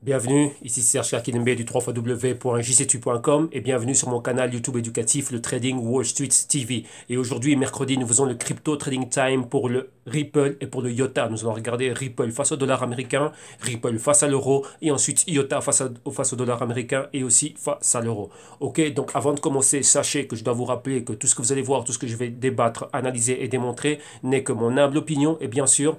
Bienvenue, ici Serge Kakinembe du www.jctu.com et bienvenue sur mon canal YouTube éducatif, le Trading Wall Street TV. Et aujourd'hui, mercredi, nous faisons le Crypto Trading Time pour le Ripple et pour le IOTA. Nous allons regarder Ripple face au dollar américain, Ripple face à l'euro et ensuite IOTA face au dollar américain et aussi face à l'euro. Ok, donc avant de commencer, sachez que je dois vous rappeler que tout ce que vous allez voir, tout ce que je vais débattre, analyser et démontrer n'est que mon humble opinion et bien sûr,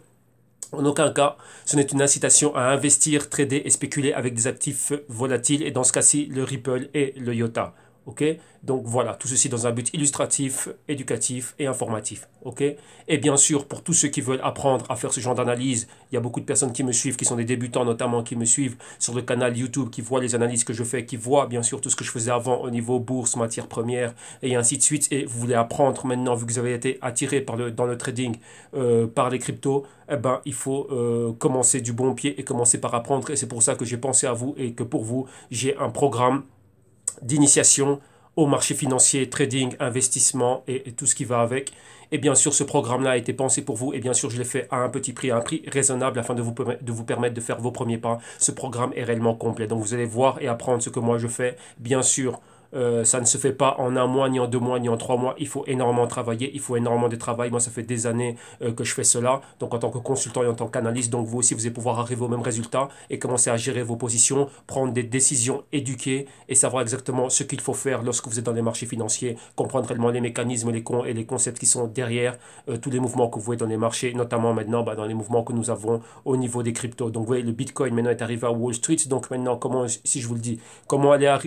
en aucun cas, ce n'est une incitation à investir, trader et spéculer avec des actifs volatiles, et dans ce cas-ci, le Ripple et le IOTA. Ok. Donc voilà, tout ceci dans un but illustratif, éducatif et informatif. Ok. Et bien sûr, pour tous ceux qui veulent apprendre à faire ce genre d'analyse, il y a beaucoup de personnes qui me suivent, qui sont des débutants notamment, qui me suivent sur le canal YouTube, qui voient les analyses que je fais, qui voient bien sûr tout ce que je faisais avant au niveau bourse, matières premières et ainsi de suite. Et vous voulez apprendre maintenant, vu que vous avez été attiré dans le trading, par les cryptos, eh ben, il faut commencer du bon pied et commencer par apprendre. Et c'est pour ça que j'ai pensé à vous et que pour vous, j'ai un programme d'initiation au marché financier, trading, investissement et tout ce qui va avec. Et bien sûr, ce programme-là a été pensé pour vous. Et bien sûr, je l'ai fait à un petit prix, à un prix raisonnable afin de vous permettre de faire vos premiers pas. Ce programme est réellement complet. Donc, vous allez voir et apprendre ce que moi je fais. Bien sûr, ça ne se fait pas en un mois, ni en 2 mois, ni en 3 mois. Il faut énormément travailler, il faut énormément de travail. Moi, ça fait des années que je fais cela. Donc, en tant que consultant et en tant qu'analyste, donc vous aussi, vous allez pouvoir arriver au même résultat et commencer à gérer vos positions, prendre des décisions éduquées et savoir exactement ce qu'il faut faire lorsque vous êtes dans les marchés financiers, comprendre réellement les mécanismes et les concepts qui sont derrière tous les mouvements que vous voyez dans les marchés, notamment maintenant dans les mouvements que nous avons au niveau des cryptos. Donc, vous voyez, le Bitcoin maintenant est arrivé à Wall Street. Donc, maintenant, si je vous le dis, comment aller à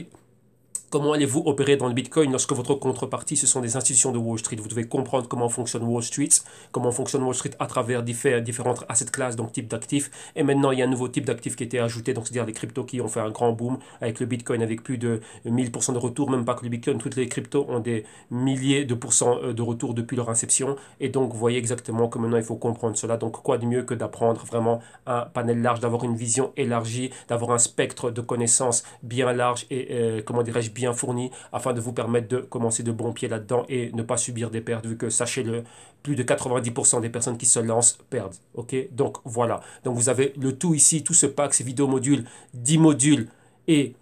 comment allez-vous opérer dans le Bitcoin lorsque votre contrepartie, ce sont des institutions de Wall Street? Vous devez comprendre comment fonctionne Wall Street, comment fonctionne Wall Street à travers différentes asset classes, donc types d'actifs. Et maintenant, il y a un nouveau type d'actifs qui a été ajouté, donc c'est-à-dire les cryptos qui ont fait un grand boom avec le Bitcoin, avec plus de 1000% de retour, même pas que le Bitcoin, toutes les cryptos ont des milliers de pourcents de retour depuis leur inception. Et donc, vous voyez exactement que maintenant, il faut comprendre cela. Donc, quoi de mieux que d'apprendre vraiment un panel large, d'avoir une vision élargie, d'avoir un spectre de connaissances bien large et, comment dirais-je, bien fourni afin de vous permettre de commencer de bons pieds là-dedans et ne pas subir des pertes, vu que, sachez-le, plus de 90% des personnes qui se lancent perdent. Ok. Donc voilà. Donc vous avez le tout ici, tout ce pack, ces vidéos modules, 10 modules et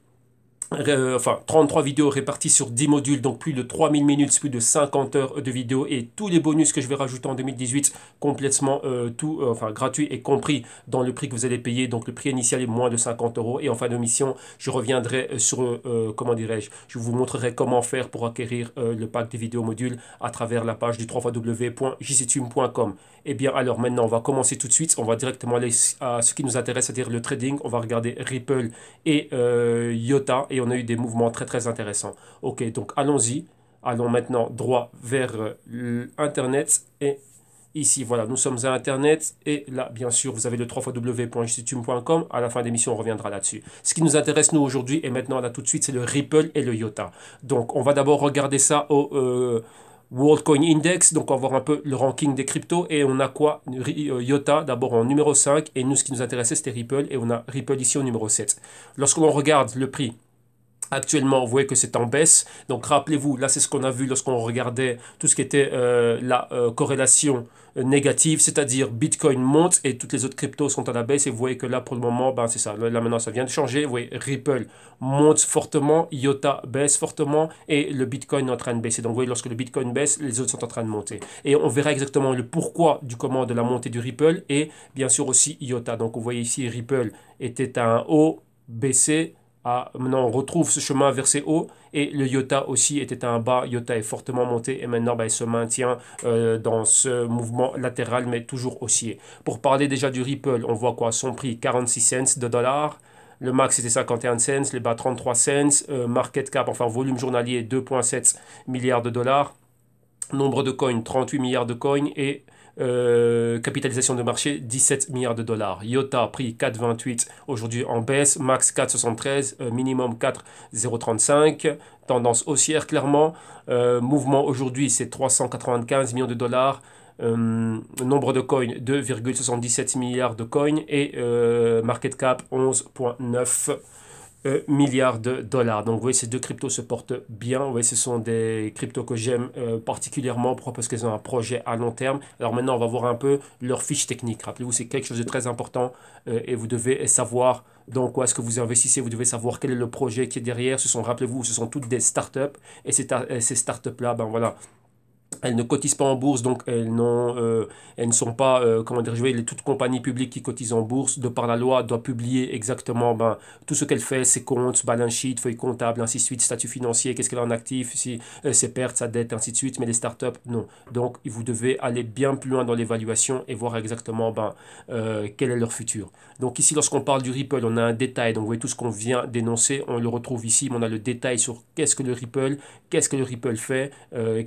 enfin 33 vidéos réparties sur 10 modules, donc plus de 3000 minutes, plus de 50 heures de vidéos et tous les bonus que je vais rajouter en 2018 complètement enfin gratuit et compris dans le prix que vous allez payer. Donc le prix initial est moins de 50 euros et en fin de mission, je reviendrai sur, comment dirais-je, je vous montrerai comment faire pour acquérir le pack des vidéos modules à travers la page du www.jctum.com. Et bien alors maintenant, on va commencer tout de suite, on va directement aller à ce qui nous intéresse, c'est-à-dire le trading. On va regarder Ripple et IOTA et on a eu des mouvements très très intéressants. Ok, donc allons-y. Allons maintenant droit vers Internet et ici, voilà, nous sommes à Internet et là, bien sûr, vous avez le www.institume.com. À la fin de l'émission, on reviendra là-dessus. Ce qui nous intéresse, nous, aujourd'hui et maintenant, là, tout de suite, c'est le Ripple et le IOTA. Donc, on va d'abord regarder ça au World Coin Index. Donc, on va voir un peu le ranking des cryptos et on a quoi? IOTA d'abord en numéro 5 et nous, ce qui nous intéressait, c'était Ripple et on a Ripple ici au numéro 7. Lorsque l'on regarde le prix, actuellement, vous voyez que c'est en baisse. Donc, rappelez-vous, là, c'est ce qu'on a vu lorsqu'on regardait tout ce qui était la corrélation négative, c'est-à-dire Bitcoin monte et toutes les autres cryptos sont à la baisse. Et vous voyez que là, pour le moment, ben, c'est ça. Là, maintenant, ça vient de changer. Vous voyez, Ripple monte fortement, IOTA baisse fortement et le Bitcoin est en train de baisser. Donc, vous voyez, lorsque le Bitcoin baisse, les autres sont en train de monter. Et on verra exactement le pourquoi du comment de la montée du Ripple et bien sûr aussi IOTA. Donc, vous voyez ici, Ripple était à un haut, baissé. Ah, maintenant, on retrouve ce chemin vers ses hauts et le IOTA aussi était à un bas. IOTA est fortement monté et maintenant ben, il se maintient dans ce mouvement latéral mais toujours haussier. Pour parler déjà du Ripple, on voit quoi? Son prix 46 cents de dollars. Le max c'était 51 cents, les bas 33 cents. Market cap, enfin volume journalier 2,7 milliards de dollars. Nombre de coins 38 milliards de coins et capitalisation de marché 17 milliards de dollars. IOTA prix 4,28 aujourd'hui en baisse, max 4,73, minimum 4,035. Tendance haussière clairement. Mouvement aujourd'hui c'est 395 millions de dollars. Nombre de coins 2,77 milliards de coins et market cap 11,9 milliards de dollars. Donc, vous voyez, ces deux cryptos se portent bien. Vous voyez, ce sont des cryptos que j'aime particulièrement. Pourquoi? Parce qu'ils ont un projet à long terme. Alors maintenant, on va voir un peu leur fiche technique. Rappelez-vous, c'est quelque chose de très important et vous devez savoir dans quoi est-ce que vous investissez. Vous devez savoir quel est le projet qui est derrière. Rappelez-vous, ce sont toutes des startups et ces startups-là, ben voilà, elles ne cotisent pas en bourse, donc elles ne sont pas, comment dire, toute compagnie publique qui cotise en bourse, de par la loi, doit publier exactement ben, tout ce qu'elle fait, ses comptes, balance sheet, feuilles comptables, ainsi de suite, statut financier, qu'est-ce qu'elle a en actif, si, ses pertes, sa dette, ainsi de suite. Mais les startups, non. Donc, vous devez aller bien plus loin dans l'évaluation et voir exactement ben, quel est leur futur. Donc ici, lorsqu'on parle du Ripple, on a un détail. Donc, vous voyez tout ce qu'on vient d'énoncer, on le retrouve ici, mais on a le détail sur qu'est-ce que le Ripple fait,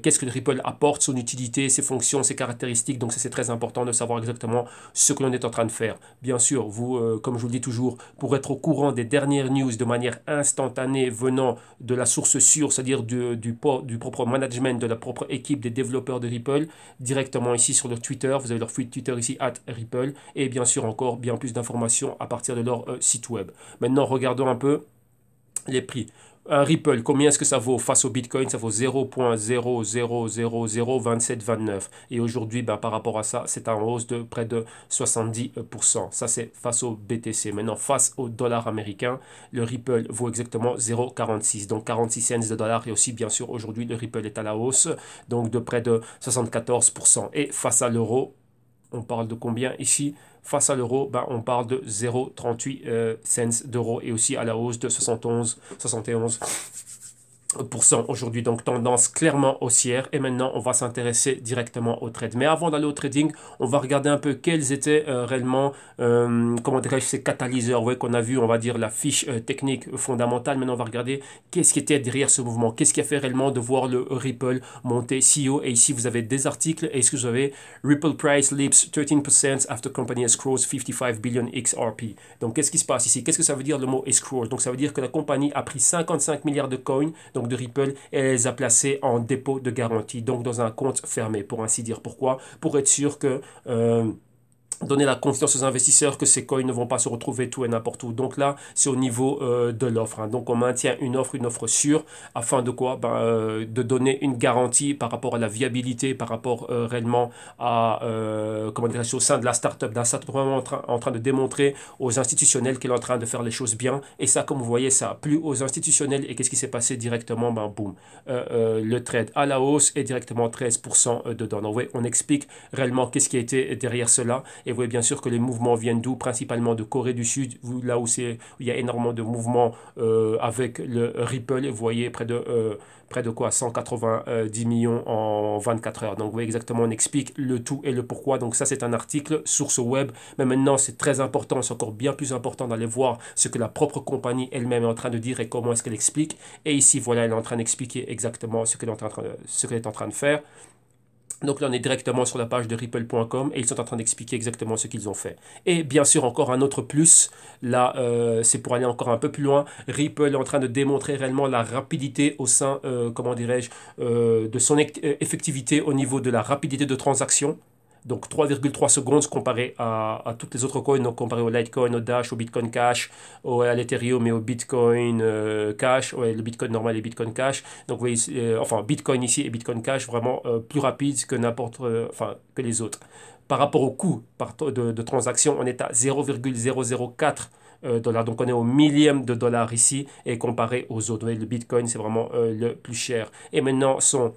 qu'est-ce que le Ripple apporte, son utilité, ses fonctions, ses caractéristiques. Donc c'est très important de savoir exactement ce que l'on est en train de faire. Bien sûr, vous, comme je vous le dis toujours, pour être au courant des dernières news de manière instantanée venant de la source sûre, c'est-à-dire du propre management, de la propre équipe des développeurs de Ripple, directement ici sur leur Twitter, vous avez leur feed Twitter ici, @Ripple, et bien sûr encore bien plus d'informations à partir de leur site web. Maintenant, regardons un peu les prix. Un Ripple, combien est-ce que ça vaut face au Bitcoin? Ça vaut 0,0002729. Et aujourd'hui, ben, par rapport à ça, c'est en hausse de près de 70%. Ça, c'est face au BTC. Maintenant, face au dollar américain, le Ripple vaut exactement 0,46. Donc 46 cents de dollars. Et aussi, bien sûr, aujourd'hui, le Ripple est à la hausse, donc de près de 74%. Et face à l'euro, on parle de combien ici? Face à l'euro, ben, on parle de 0,38 cents d'euros et aussi à la hausse de 71 aujourd'hui, donc tendance clairement haussière. Et maintenant, on va s'intéresser directement au trade. Mais avant d'aller au trading, on va regarder un peu quels étaient réellement, comment dirais-je, ces catalyseurs. Vous voyez qu'on a vu, on va dire, la fiche technique fondamentale. Maintenant, on va regarder qu'est-ce qui était derrière ce mouvement. Qu'est-ce qui a fait réellement de voir le Ripple monter si haut. Et ici, vous avez des articles. Et ce que vous avez, Ripple price leaps 13% after company escrows 55 billion XRP. Donc, qu'est-ce qui se passe ici? Qu'est-ce que ça veut dire le mot escrow? Donc, ça veut dire que la compagnie a pris 55 milliards de coins, donc de Ripple, et elle les a placés en dépôt de garantie, donc dans un compte fermé, pour ainsi dire. Pourquoi? Pour être sûr que donner la confiance aux investisseurs que ces coins ne vont pas se retrouver tout et n'importe où. Donc là, c'est au niveau de l'offre. Hein. Donc on maintient une offre sûre, afin de quoi? De donner une garantie par rapport à la viabilité, par rapport réellement à, comment dirais-je, au sein de la startup, d'un startup vraiment en train de démontrer aux institutionnels qu'elle est en train de faire les choses bien. Et ça, comme vous voyez, ça a plu aux institutionnels. Et qu'est-ce qui s'est passé directement? Boum. Le trade à la hausse est directement 13% dedans. Donc, ouais, on explique réellement qu'est-ce qui a été derrière cela. Et vous voyez bien sûr que les mouvements viennent d'où? Principalement de Corée du Sud, là où il y a énormément de mouvements avec le Ripple. Vous voyez près de quoi? 190 millions en 24 heures. Donc vous voyez exactement, on explique le tout et le pourquoi. Donc ça, c'est un article source web. Mais maintenant, c'est très important, c'est encore bien plus important d'aller voir ce que la propre compagnie elle-même est en train de dire et comment est-ce qu'elle explique. Et ici, voilà, elle est en train d'expliquer exactement ce qu'elle est en train de faire. Donc là, on est directement sur la page de ripple.com et ils sont en train d'expliquer exactement ce qu'ils ont fait. Et bien sûr, encore un autre plus, là, c'est pour aller encore un peu plus loin. Ripple est en train de démontrer réellement la rapidité au sein, comment dirais-je, de son effectivité au niveau de la rapidité de transaction. Donc 3,3 secondes comparé à toutes les autres coins, donc comparé au Litecoin, au Dash, au Bitcoin Cash, à l'Ethereum et au Bitcoin Cash, ouais, le Bitcoin normal et Bitcoin Cash. Donc vous voyez, enfin Bitcoin ici et Bitcoin Cash vraiment plus rapide que enfin que les autres. Par rapport au coût de transaction, on est à 0,004 dollars. Donc on est au millième de dollar ici et comparé aux autres. Le Bitcoin c'est vraiment le plus cher. Et maintenant son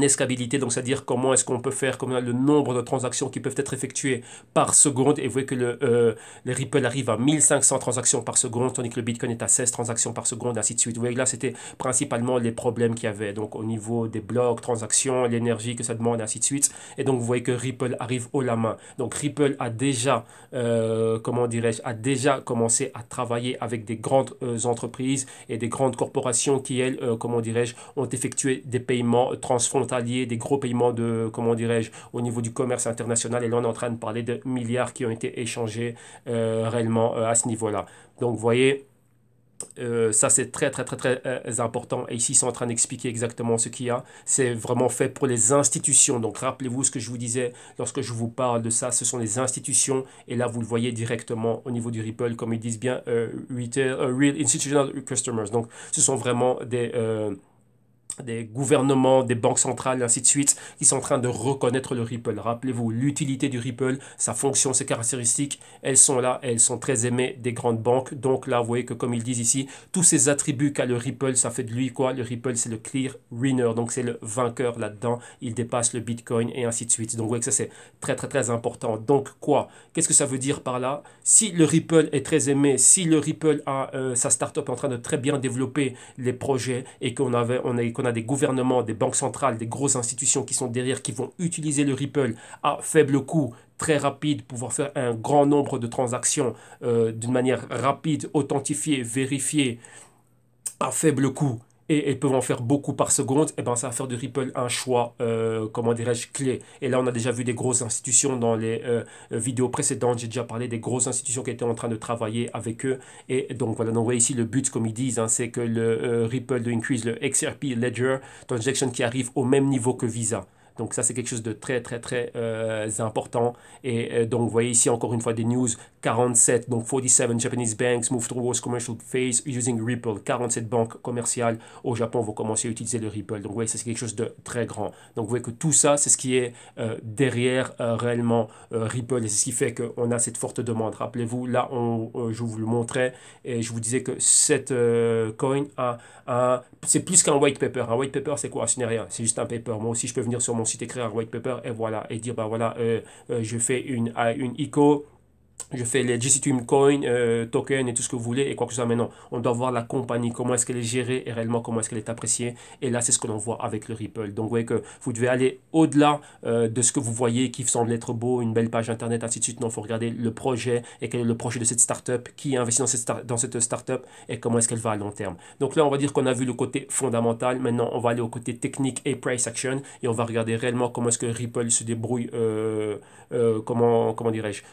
escalabilité, donc c'est-à-dire comment est-ce qu'on peut faire, comment le nombre de transactions qui peuvent être effectuées par seconde, et vous voyez que le Ripple arrive à 1500 transactions par seconde, tandis que le Bitcoin est à 16 transactions par seconde, ainsi de suite. Vous voyez que là, c'était principalement les problèmes qu'il y avait, donc au niveau des blocs, transactions, l'énergie que ça demande, ainsi de suite, et donc vous voyez que Ripple arrive haut la main. Donc Ripple a déjà, comment dirais-je, a déjà commencé à travailler avec des grandes entreprises et des grandes corporations qui, elles, comment dirais-je, ont effectué des paiements transfrontaliers, des gros paiements de, comment dirais-je, au niveau du commerce international. Et là, on est en train de parler de milliards qui ont été échangés réellement à ce niveau-là. Donc, vous voyez, Ça, c'est très, très, très, très important. Et ici, ils sont en train d'expliquer exactement ce qu'il y a. C'est vraiment fait pour les institutions. Donc, rappelez-vous ce que je vous disais lorsque je vous parle de ça. Ce sont les institutions. Et là, vous le voyez directement au niveau du Ripple, comme ils disent bien, Real Institutional Customers. Donc, ce sont vraiment des gouvernements, des banques centrales, et ainsi de suite, qui sont en train de reconnaître le Ripple. Rappelez-vous, l'utilité du Ripple, sa fonction, ses caractéristiques, elles sont là, elles sont très aimées des grandes banques. Donc là, vous voyez que comme ils disent ici, tous ces attributs qu'a le Ripple, ça fait de lui quoi? Le Ripple, c'est le clear winner, donc c'est le vainqueur là-dedans. Il dépasse le Bitcoin et ainsi de suite. Donc vous voyez que ça, c'est très, très, très important. Donc quoi? Qu'est-ce que ça veut dire par là? Si le Ripple est très aimé, si le Ripple a sa startup est en train de très bien développer les projets et qu'on a des gouvernements, des banques centrales, des grosses institutions qui sont derrière, qui vont utiliser le Ripple à faible coût, très rapide, pouvoir faire un grand nombre de transactions d'une manière rapide, authentifiée, vérifiée, à faible coût, et peuvent en faire beaucoup par seconde, et ben ça va faire de Ripple un choix, comment dirais-je, clé. Et là, on a déjà vu des grosses institutions dans les vidéos précédentes. J'ai déjà parlé des grosses institutions qui étaient en train de travailler avec eux. Et donc voilà, donc vous voyez ici le but, comme ils disent, hein, c'est que le Ripple de increase le XRP Ledger Transaction qui arrive au même niveau que Visa. Donc ça, c'est quelque chose de très, très, très important. Et donc, vous voyez ici encore une fois des news. 47, donc 47 Japanese banks move towards commercial phase using Ripple. 47 banques commerciales au Japon vont commencer à utiliser le Ripple. Donc, vous voyez, c'est quelque chose de très grand. Donc, vous voyez que tout ça, c'est ce qui est derrière réellement Ripple. Et c'est ce qui fait qu'on a cette forte demande. Rappelez-vous, là, je vous le montrais et je vous disais que cette coin c'est plus qu'un white paper. Un white paper, c'est quoi? Ce n'est rien. C'est juste un paper. Moi aussi, je peux venir sur mon site, écrire un white paper et voilà. Et dire, bah voilà, je fais une ICO, je fais les GC2 Coin, token et tout ce que vous voulez et quoi que ce soit. Maintenant, on doit voir la compagnie, comment est-ce qu'elle est gérée et réellement comment est-ce qu'elle est appréciée. Et là, c'est ce que l'on voit avec le Ripple. Donc, vous voyez que vous devez aller au-delà de ce que vous voyez qui semble être beau, une belle page internet, ainsi de suite. Non, il faut regarder le projet et quel est le projet de cette startup, qui investit dans cette startup et comment est-ce qu'elle va à long terme. Donc là, on va dire qu'on a vu le côté fondamental. Maintenant, on va aller au côté technique et price action et on va regarder réellement comment est-ce que Ripple se débrouille, comment dirais-je,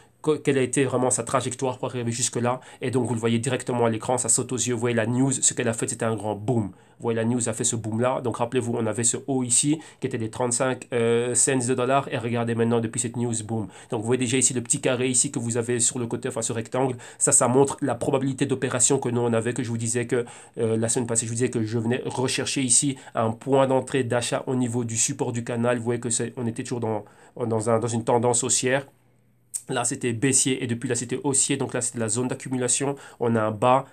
quelle a été vraiment sa trajectoire pour arriver jusque-là. Et donc, vous le voyez directement à l'écran, ça saute aux yeux. Vous voyez la news, ce qu'elle a fait, c'était un grand boom. Vous voyez, la news a fait ce boom-là. Donc, rappelez-vous, on avait ce haut ici, qui était des 35 cents de dollars. Et regardez maintenant, depuis cette news, boom. Donc, vous voyez déjà ici le petit carré ici que vous avez sur le côté, enfin, ce rectangle. Ça montre la probabilité d'opération que nous, on avait, que je vous disais que la semaine passée, je vous disais que je venais rechercher ici un point d'entrée d'achat au niveau du support du canal. Vous voyez que on était toujours dans une tendance haussière. Là, c'était baissier et depuis là, c'était haussier. Donc là, c'était la zone d'accumulation. On a un bas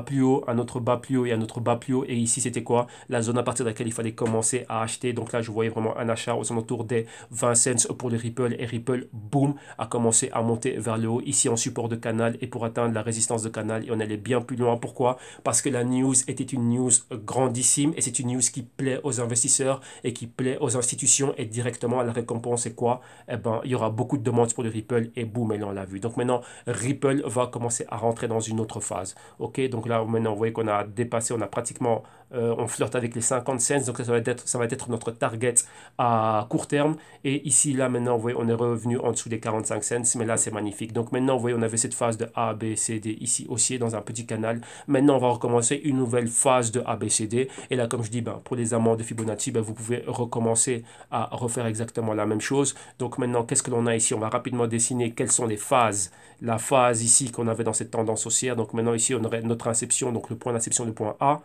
plus haut, un autre bas plus haut et un autre bas plus haut. Et ici, c'était quoi? La zone à partir de laquelle il fallait commencer à acheter. Donc là, je voyais vraiment un achat aux alentours des 20 cents pour le Ripple. Et Ripple, boum, a commencé à monter vers le haut. Ici, en support de canal et pour atteindre la résistance de canal. Et on allait bien plus loin. Pourquoi? Parce que la news était une news grandissime. Et c'est une news qui plaît aux investisseurs et qui plaît aux institutions. Et directement, à la récompense, c'est quoi? Eh ben, il y aura beaucoup de demandes pour le Ripple. Et boum, et là on l'a vu. Donc maintenant, Ripple va commencer à rentrer dans une autre phase. Ok, donc là maintenant, vous voyez qu'on a dépassé, on a pratiquement, on flirte avec les 50 cents. Donc ça va être notre target à court terme. Et ici, là maintenant, vous voyez, on est revenu en dessous des 45 cents. Mais là, c'est magnifique. Donc maintenant, vous voyez, on avait cette phase de A, B, C, D ici aussi dans un petit canal. Maintenant, on va recommencer une nouvelle phase de A, B, C, D. Et là, comme je dis, ben, pour les amants de Fibonacci, ben, vous pouvez recommencer à refaire exactement la même chose. Donc maintenant, qu'est-ce que l'on a ici? On va rapidement dessiner quelles sont les phases. La phase ici qu'on avait dans cette tendance haussière. Donc maintenant ici, on aurait notre inception, donc le point d'inception, le point A.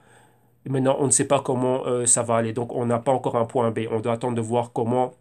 Et maintenant, on ne sait pas comment ça va aller. Donc on n'a pas encore un point B. On doit attendre de voir comment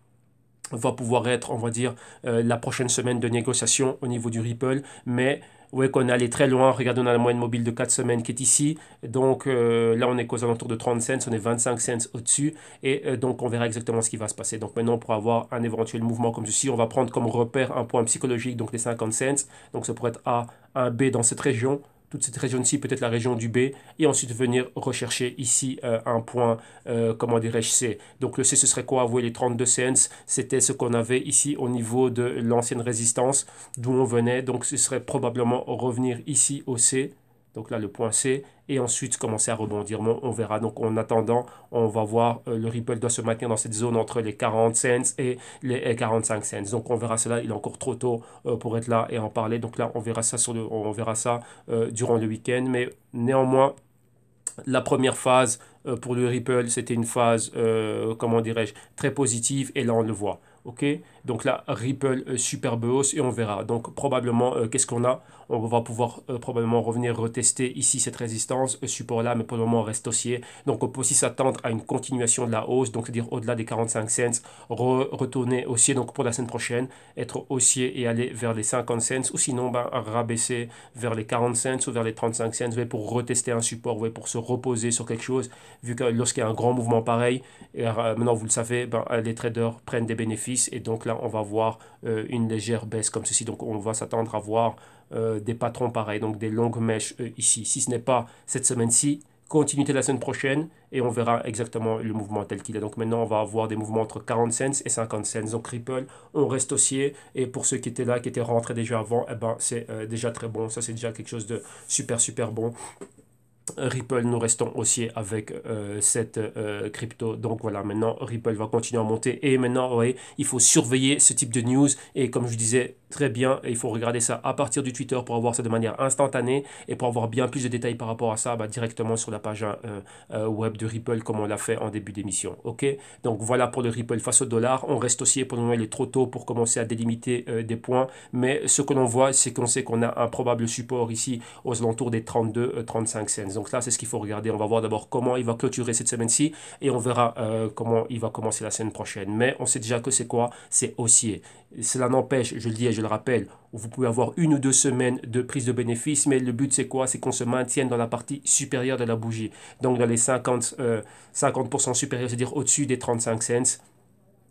va pouvoir être, on va dire, la prochaine semaine de négociation au niveau du Ripple. Mais vous voyez qu'on est allé très loin. Regardez, on a la moyenne mobile de 4 semaines qui est ici. Donc là, on est aux alentours de 30 cents. On est 25 cents au-dessus. Et donc, on verra exactement ce qui va se passer. Donc maintenant, pour avoir un éventuel mouvement comme ceci, on va prendre comme repère un point psychologique, donc les 50 cents. Donc ça pourrait être A, un B dans cette région. Toute cette région-ci, peut-être la région du B, et ensuite venir rechercher ici un point, comment dirais-je, C. Donc le C, ce serait quoi? Vous voyez, les 32 cents, c'était ce qu'on avait ici au niveau de l'ancienne résistance, d'où on venait. Donc ce serait probablement revenir ici au C. Donc là, le point C, et ensuite commencer à rebondir. Bon, on verra. Donc en attendant, on va voir, le Ripple doit se maintenir dans cette zone entre les 40 cents et les 45 cents. Donc on verra cela, il est encore trop tôt pour être là et en parler. Donc là, on verra ça, on verra ça durant le week-end. Mais néanmoins, la première phase pour le Ripple, c'était une phase, comment dirais-je, très positive, et là on le voit. Ok, donc là, Ripple, superbe hausse, et on verra. Donc probablement, qu'est-ce qu'on a? On va pouvoir probablement revenir retester ici cette résistance, support là, mais pour le moment on reste haussier. Donc on peut aussi s'attendre à une continuation de la hausse, donc c'est-à-dire au-delà des 45 cents, retourner haussier, donc pour la semaine prochaine, être haussier et aller vers les 50 cents, ou sinon ben, rabaisser vers les 40 cents ou vers les 35 cents, pour retester un support, pour se reposer sur quelque chose, vu que lorsqu'il y a un grand mouvement pareil, et maintenant vous le savez, ben, les traders prennent des bénéfices, et donc là on va voir une légère baisse comme ceci. Donc on va s'attendre à voir des patrons pareils, donc des longues mèches ici. Si ce n'est pas cette semaine-ci, continuité la semaine prochaine, et on verra exactement le mouvement tel qu'il est. Donc maintenant, on va avoir des mouvements entre 40 cents et 50 cents. Donc Ripple, on reste haussier, et pour ceux qui étaient là, qui étaient rentrés déjà avant, eh ben, c'est déjà très bon. Ça, c'est déjà quelque chose de super, super bon. Ripple, nous restons haussiers avec cette crypto. Donc voilà, maintenant Ripple va continuer à monter. Et maintenant, ouais, il faut surveiller ce type de news. Et comme je disais très bien, il faut regarder ça à partir du Twitter pour avoir ça de manière instantanée. Et pour avoir bien plus de détails par rapport à ça, bah, directement sur la page web de Ripple, comme on l'a fait en début d'émission. Ok, donc voilà pour le Ripple face au dollar. On reste haussier. Pour le moment, il est trop tôt pour commencer à délimiter des points. Mais ce que l'on voit, c'est qu'on sait qu'on a un probable support ici aux alentours des 32-35 cents. Donc là, c'est ce qu'il faut regarder. On va voir d'abord comment il va clôturer cette semaine-ci, et on verra comment il va commencer la semaine prochaine. Mais on sait déjà que c'est quoi? C'est haussier. Cela n'empêche, je le dis et je le rappelle, vous pouvez avoir 1 ou 2 semaines de prise de bénéfice, mais le but c'est quoi? C'est qu'on se maintienne dans la partie supérieure de la bougie. Donc dans les 50% supérieurs, c'est-à-dire au-dessus des 35 cents.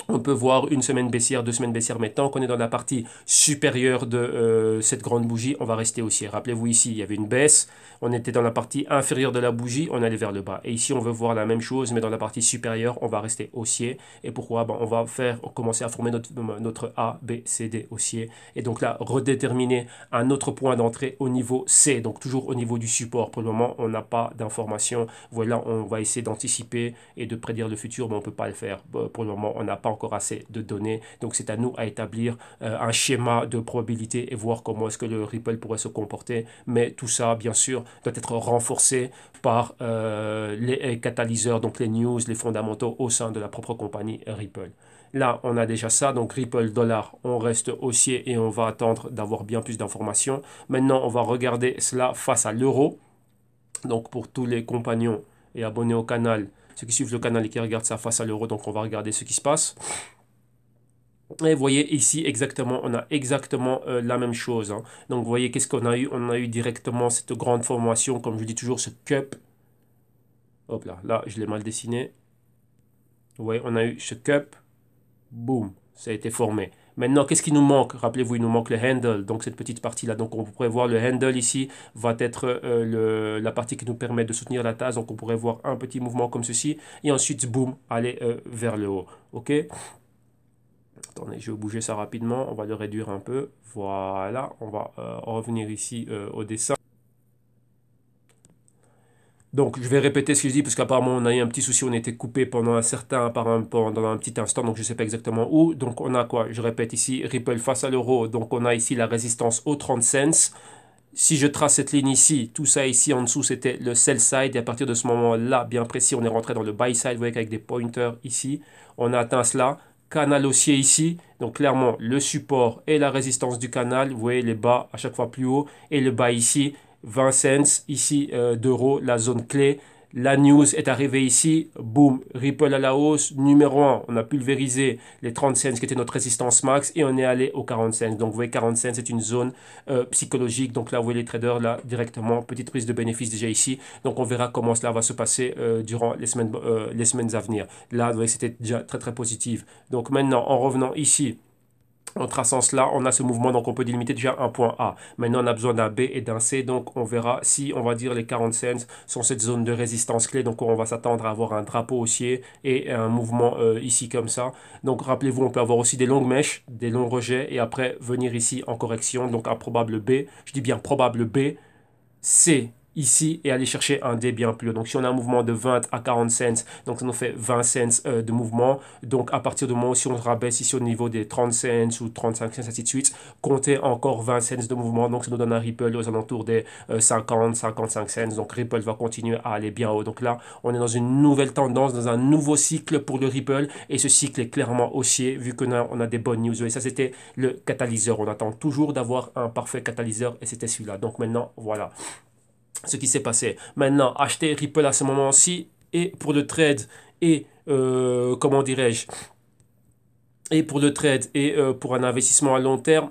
On peut voir 1 semaine baissière, 2 semaines baissières, mais tant qu'on est dans la partie supérieure de cette grande bougie, on va rester haussier. Rappelez-vous, ici, il y avait une baisse, on était dans la partie inférieure de la bougie, on allait vers le bas. Et ici, on veut voir la même chose, mais dans la partie supérieure, on va rester haussier. Et pourquoi? Ben, on va commencer à former notre A, B, C, D haussier. Et donc là, redéterminer un autre point d'entrée au niveau C, donc toujours au niveau du support. Pour le moment, on n'a pas d'informations. Voilà, on va essayer d'anticiper et de prédire le futur, mais on ne peut pas le faire. Pour le moment, on n'a pas encore assez de données. Donc c'est à nous à établir un schéma de probabilité et voir comment est-ce que le Ripple pourrait se comporter. Mais tout ça, bien sûr, doit être renforcé par les catalyseurs, donc les news, les fondamentaux au sein de la propre compagnie Ripple. Là, on a déjà ça, donc Ripple dollar, on reste haussier et on va attendre d'avoir bien plus d'informations. Maintenant, on va regarder cela face à l'euro. Donc pour tous les compagnons et abonnés au canal, ceux qui suivent le canal et qui regardent ça face à l'euro, donc on va regarder ce qui se passe. Et vous voyez ici exactement, on a exactement la même chose. Hein. Donc vous voyez qu'est-ce qu'on a eu? On a eu directement cette grande formation, comme je dis toujours, ce cup. Hop là, là je l'ai mal dessiné. Vous voyez, on a eu ce cup. Boum, ça a été formé. Maintenant, qu'est-ce qui nous manque? Rappelez-vous, il nous manque le handle, donc cette petite partie-là. Donc on pourrait voir le handle ici va être la partie qui nous permet de soutenir la tasse. Donc on pourrait voir un petit mouvement comme ceci. Et ensuite, boum, aller vers le haut. Ok? Attendez, je vais bouger ça rapidement. On va le réduire un peu. Voilà, on va revenir ici au dessin. Donc, je vais répéter ce que je dis, parce qu'apparemment, on a eu un petit souci, on a été coupé pendant pendant un petit instant, donc je ne sais pas exactement où. Donc, on a quoi? Je répète ici, Ripple face à l'euro. Donc, on a ici la résistance aux 30 cents. Si je trace cette ligne ici, tout ça ici en dessous, c'était le sell side. Et à partir de ce moment-là, bien précis, on est rentré dans le buy side. Vous voyez qu'avec des pointers ici, on a atteint cela. Canal haussier ici. Donc, clairement, le support et la résistance du canal. Vous voyez les bas à chaque fois plus haut. Et le bas ici. 20 cents ici d'euros, la zone clé. La news est arrivée ici, boum, Ripple à la hausse, numéro 1, on a pulvérisé les 30 cents qui était notre résistance max et on est allé aux 40 cents. Donc vous voyez 40 cents c'est une zone psychologique, donc là vous voyez les traders là directement, petite prise de bénéfice déjà ici. Donc on verra comment cela va se passer durant les semaines à venir. Là vous voyez c'était déjà très très positif. Donc maintenant en revenant ici, en traçant cela, on a ce mouvement, donc on peut délimiter déjà un point A. Maintenant, on a besoin d'un B et d'un C, donc on verra si, on va dire, les 40 cents sont cette zone de résistance clé. Donc on va s'attendre à avoir un drapeau haussier et un mouvement ici comme ça. Donc rappelez-vous, on peut avoir aussi des longues mèches, des longs rejets, et après venir ici en correction, donc un probable B. Je dis bien probable B, C. ici et aller chercher un D bien plus haut. Donc si on a un mouvement de 20 à 40 cents, donc ça nous fait 20 cents de mouvement. Donc à partir du moment où si on rabaisse ici au niveau des 30 cents ou 35 cents, ainsi de suite, comptez encore 20 cents de mouvement. Donc ça nous donne un Ripple aux alentours des 50, 55 cents. Donc Ripple va continuer à aller bien haut. Donc là, on est dans une nouvelle tendance, dans un nouveau cycle pour le Ripple. Et ce cycle est clairement haussier vu qu'on a des bonnes news. Et ça, c'était le catalyseur. On attend toujours d'avoir un parfait catalyseur et c'était celui-là. Donc maintenant, voilà ce qui s'est passé. Maintenant, acheter Ripple à ce moment-ci et pour le trade et comment dirais-je et pour le trade et pour un investissement à long terme,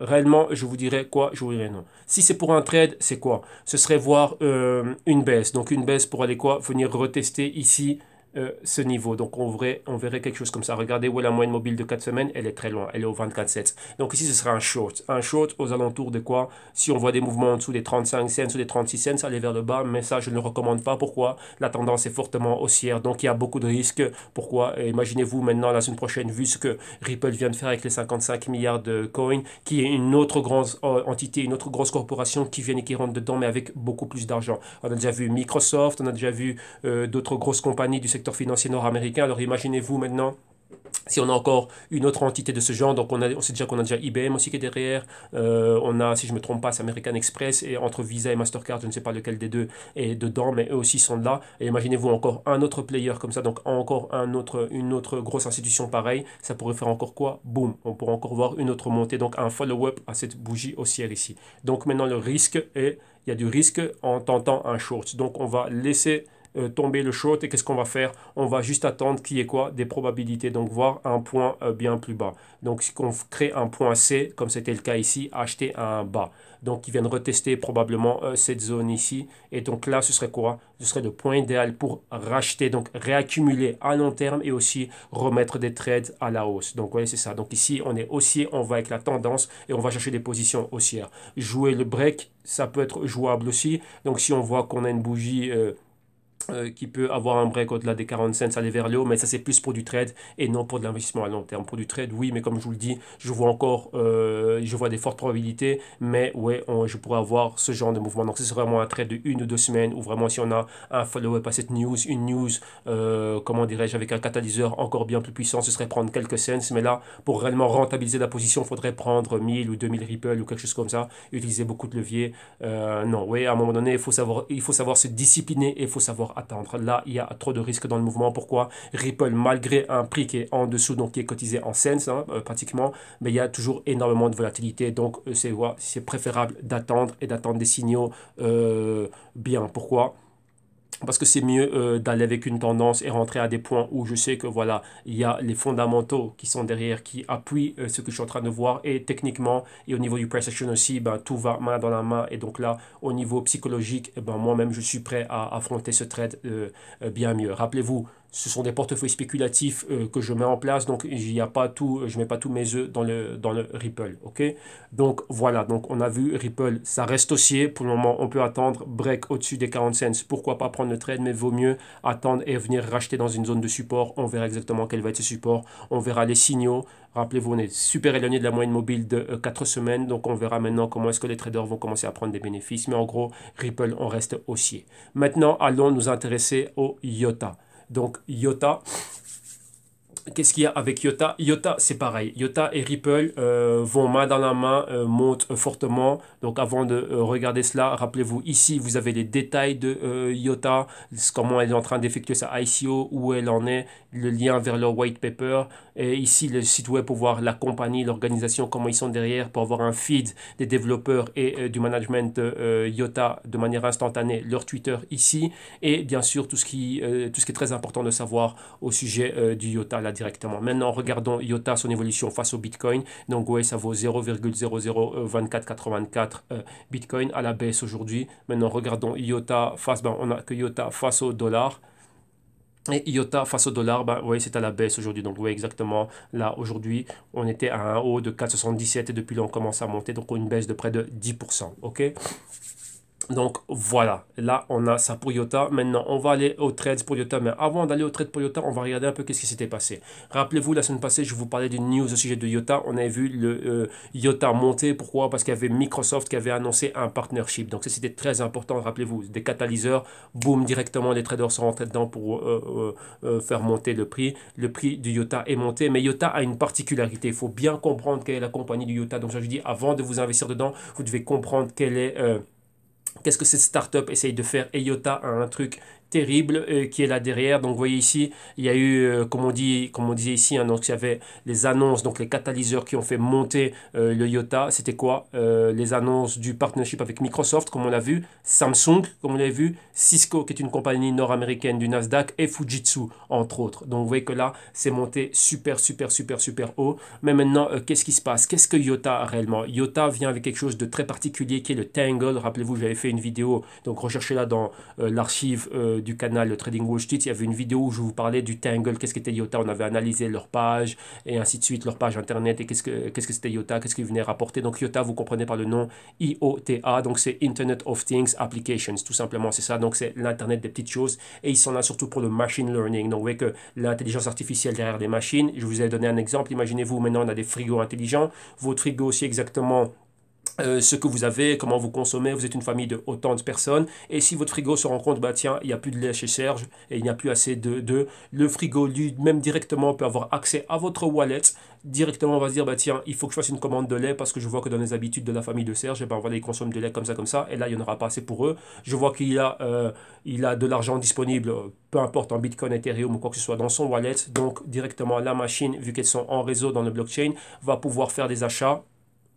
réellement, je vous dirais quoi? Je vous dirais non. Si c'est pour un trade, c'est quoi? Ce serait voir une baisse. Donc une baisse pour aller quoi? Venir retester ici ce niveau. Donc on verrait quelque chose comme ça. Regardez où est la moyenne mobile de 4 semaines, elle est très loin, elle est au 24,7. Donc ici ce sera un short. Un short aux alentours de quoi? Si on voit des mouvements en dessous des 35 cents ou des 36 cents, aller vers le bas, mais ça je ne le recommande pas. Pourquoi? La tendance est fortement haussière, donc il y a beaucoup de risques. Pourquoi? Imaginez-vous maintenant la semaine prochaine, vu ce que Ripple vient de faire avec les 55 milliards de coins, qui est une autre grosse entité, une autre grosse corporation qui vient et qui rentre dedans, mais avec beaucoup plus d'argent. On a déjà vu Microsoft, on a déjà vu d'autres grosses compagnies du secteur financier nord-américain. Alors imaginez-vous maintenant si on a encore une autre entité de ce genre, donc on sait déjà qu'on a déjà IBM aussi qui est derrière, on a, si je ne me trompe pas, c'est American Express, et entre Visa et Mastercard, je ne sais pas lequel des deux est dedans, mais eux aussi sont là, et imaginez-vous encore un autre player comme ça, donc encore une autre grosse institution pareille, ça pourrait faire encore quoi? Boum, on pourrait encore voir une autre montée, donc un follow-up à cette bougie haussière ici. Donc maintenant le risque est, il y a du risque en tentant un short, donc on va laisser tomber le short et qu'est-ce qu'on va faire? On va juste attendre qu'il y ait quoi? Des probabilités, donc voir un point bien plus bas. Donc si on crée un point C, comme c'était le cas ici, acheter un bas. Donc ils viennent retester probablement cette zone ici. Et donc là, ce serait quoi? Ce serait le point idéal pour racheter, donc réaccumuler à long terme et aussi remettre des trades à la hausse. Donc oui, c'est ça. Donc ici, on est haussier, on va avec la tendance et on va chercher des positions haussières. Jouer le break, ça peut être jouable aussi. Donc si on voit qu'on a une bougie qui peut avoir un break au-delà des 40 cents, aller vers le haut, mais ça c'est plus pour du trade et non pour de l'investissement à long terme. Pour du trade, oui, mais comme je vous le dis, je vois des fortes probabilités, mais ouais, je pourrais avoir ce genre de mouvement. Donc c'est vraiment un trade de 1 ou 2 semaines, ou vraiment si on a un follow-up à cette news, une news, comment dirais-je, avec un catalyseur encore bien plus puissant, ce serait prendre quelques cents, mais là, pour réellement rentabiliser la position, il faudrait prendre 1000 ou 2000 Ripple ou quelque chose comme ça, utiliser beaucoup de leviers. Non, oui, à un moment donné, il faut savoir se discipliner et il faut savoir attendre. Là, il y a trop de risques dans le mouvement. Pourquoi? Ripple, malgré un prix qui est en dessous, donc qui est cotisé en cents pratiquement, mais il y a toujours énormément de volatilité. Donc, c'est préférable d'attendre et d'attendre des signaux bien. Pourquoi? Parce que c'est mieux d'aller avec une tendance et rentrer à des points où je sais que voilà, il y a les fondamentaux qui sont derrière, qui appuient ce que je suis en train de voir. Et techniquement, et au niveau du price action aussi, ben, tout va main dans la main. Et donc là, au niveau psychologique, ben, moi-même, je suis prêt à affronter ce trade bien mieux. Rappelez-vous, ce sont des portefeuilles spéculatifs que je mets en place, donc il y a pas tout, je ne mets pas tous mes œufs dans le Ripple. Ok? Donc voilà, donc on a vu Ripple, ça reste haussier. Pour le moment, on peut attendre break au-dessus des 40 cents. Pourquoi pas prendre le trade, mais vaut mieux attendre et venir racheter dans une zone de support. On verra exactement quel va être ce support. On verra les signaux. Rappelez-vous, on est super éloigné de la moyenne mobile de 4 semaines. Donc on verra maintenant comment est-ce que les traders vont commencer à prendre des bénéfices. Mais en gros, Ripple, on reste haussier. Maintenant, allons nous intéresser au IOTA. Donc IOTA, qu'est-ce qu'il y a avec IOTA? IOTA, c'est pareil. IOTA et Ripple vont main dans la main, montent fortement. Donc avant de regarder cela, rappelez-vous, ici, vous avez les détails de IOTA, comment elle est en train d'effectuer sa ICO, où elle en est, le lien vers leur white paper. Et ici, le site web pour voir la compagnie, l'organisation, comment ils sont derrière, pour avoir un feed des développeurs et du management IOTA de manière instantanée, leur Twitter ici. Et bien sûr, tout ce qui est très important de savoir au sujet du IOTA là directement. Maintenant, regardons IOTA, son évolution face au Bitcoin. Donc, ouais, ça vaut 0,002484 Bitcoin à la baisse aujourd'hui. Maintenant, regardons IOTA face, ben, on a que IOTA face au dollar. Et IOTA face au dollar, ben, oui, c'est à la baisse aujourd'hui. Donc, oui, exactement. Là, aujourd'hui, on était à un haut de 4,77 et depuis là, on commence à monter. Donc, une baisse de près de 10%. OK? Donc voilà, là on a ça pour Iota. Maintenant on va aller au trade pour Iota. Mais avant d'aller au trade pour Iota, on va regarder un peu qu'est-ce qui s'était passé. Rappelez-vous, la semaine passée, je vous parlais d'une news au sujet de Iota. On avait vu le Iota monter. Pourquoi? Parce qu'il y avait Microsoft qui avait annoncé un partnership. Donc ça c'était très important. Rappelez-vous, des catalyseurs, boum, directement les traders sont rentrés dedans pour faire monter le prix. Le prix du Iota est monté. Mais Iota a une particularité. Il faut bien comprendre quelle est la compagnie du Iota. Donc je dis, avant de vous investir dedans, vous devez comprendre quelle est... qu'est-ce que cette startup essaye de faire? Et Iota a un truc terrible qui est là derrière. Donc vous voyez ici, il y a eu, comme on disait ici, hein, donc il y avait les annonces, donc les catalyseurs qui ont fait monter le Iota. C'était quoi? Les annonces du partnership avec Microsoft, comme on l'a vu, Samsung, comme on l'a vu, Cisco, qui est une compagnie nord-américaine du Nasdaq, et Fujitsu, entre autres. Donc vous voyez que là, c'est monté super, super, super, super haut. Mais maintenant, qu'est-ce qui se passe? Qu'est-ce que Iota a réellement? Iota vient avec quelque chose de très particulier qui est le Tangle. Rappelez-vous, j'avais fait une vidéo, donc recherchez-la dans l'archive du canal le Trading Wall Street. Il y avait une vidéo où je vous parlais du Tangle, qu'est-ce qu'était Iota. On avait analysé leur page et ainsi de suite, leur page internet et qu'est-ce que c'était Iota, qu'est-ce qu'ils venaient rapporter. Donc Iota, vous comprenez par le nom IOTA, donc c'est Internet of Things Applications, tout simplement, c'est ça. Donc c'est l'internet des petites choses et ils sont là surtout pour le machine learning. Donc vous voyez que l'intelligence artificielle derrière les machines, je vous ai donné un exemple. Imaginez-vous, maintenant on a des frigos intelligents. Votre frigo aussi exactement ce que vous avez, comment vous consommez, vous êtes une famille de autant de personnes, et si votre frigo se rend compte, bah tiens, il n'y a plus de lait chez Serge, et il n'y a plus assez de le frigo, lui, même directement, peut avoir accès à votre wallet, directement, on va se dire, bah tiens, il faut que je fasse une commande de lait, parce que je vois que dans les habitudes de la famille de Serge, et ben voilà, ils consomment de lait comme ça, et là, il n'y en aura pas assez pour eux. Je vois il a de l'argent disponible, peu importe en Bitcoin, Ethereum ou quoi que ce soit dans son wallet, donc directement, la machine, vu qu'elles sont en réseau dans le blockchain, va pouvoir faire des achats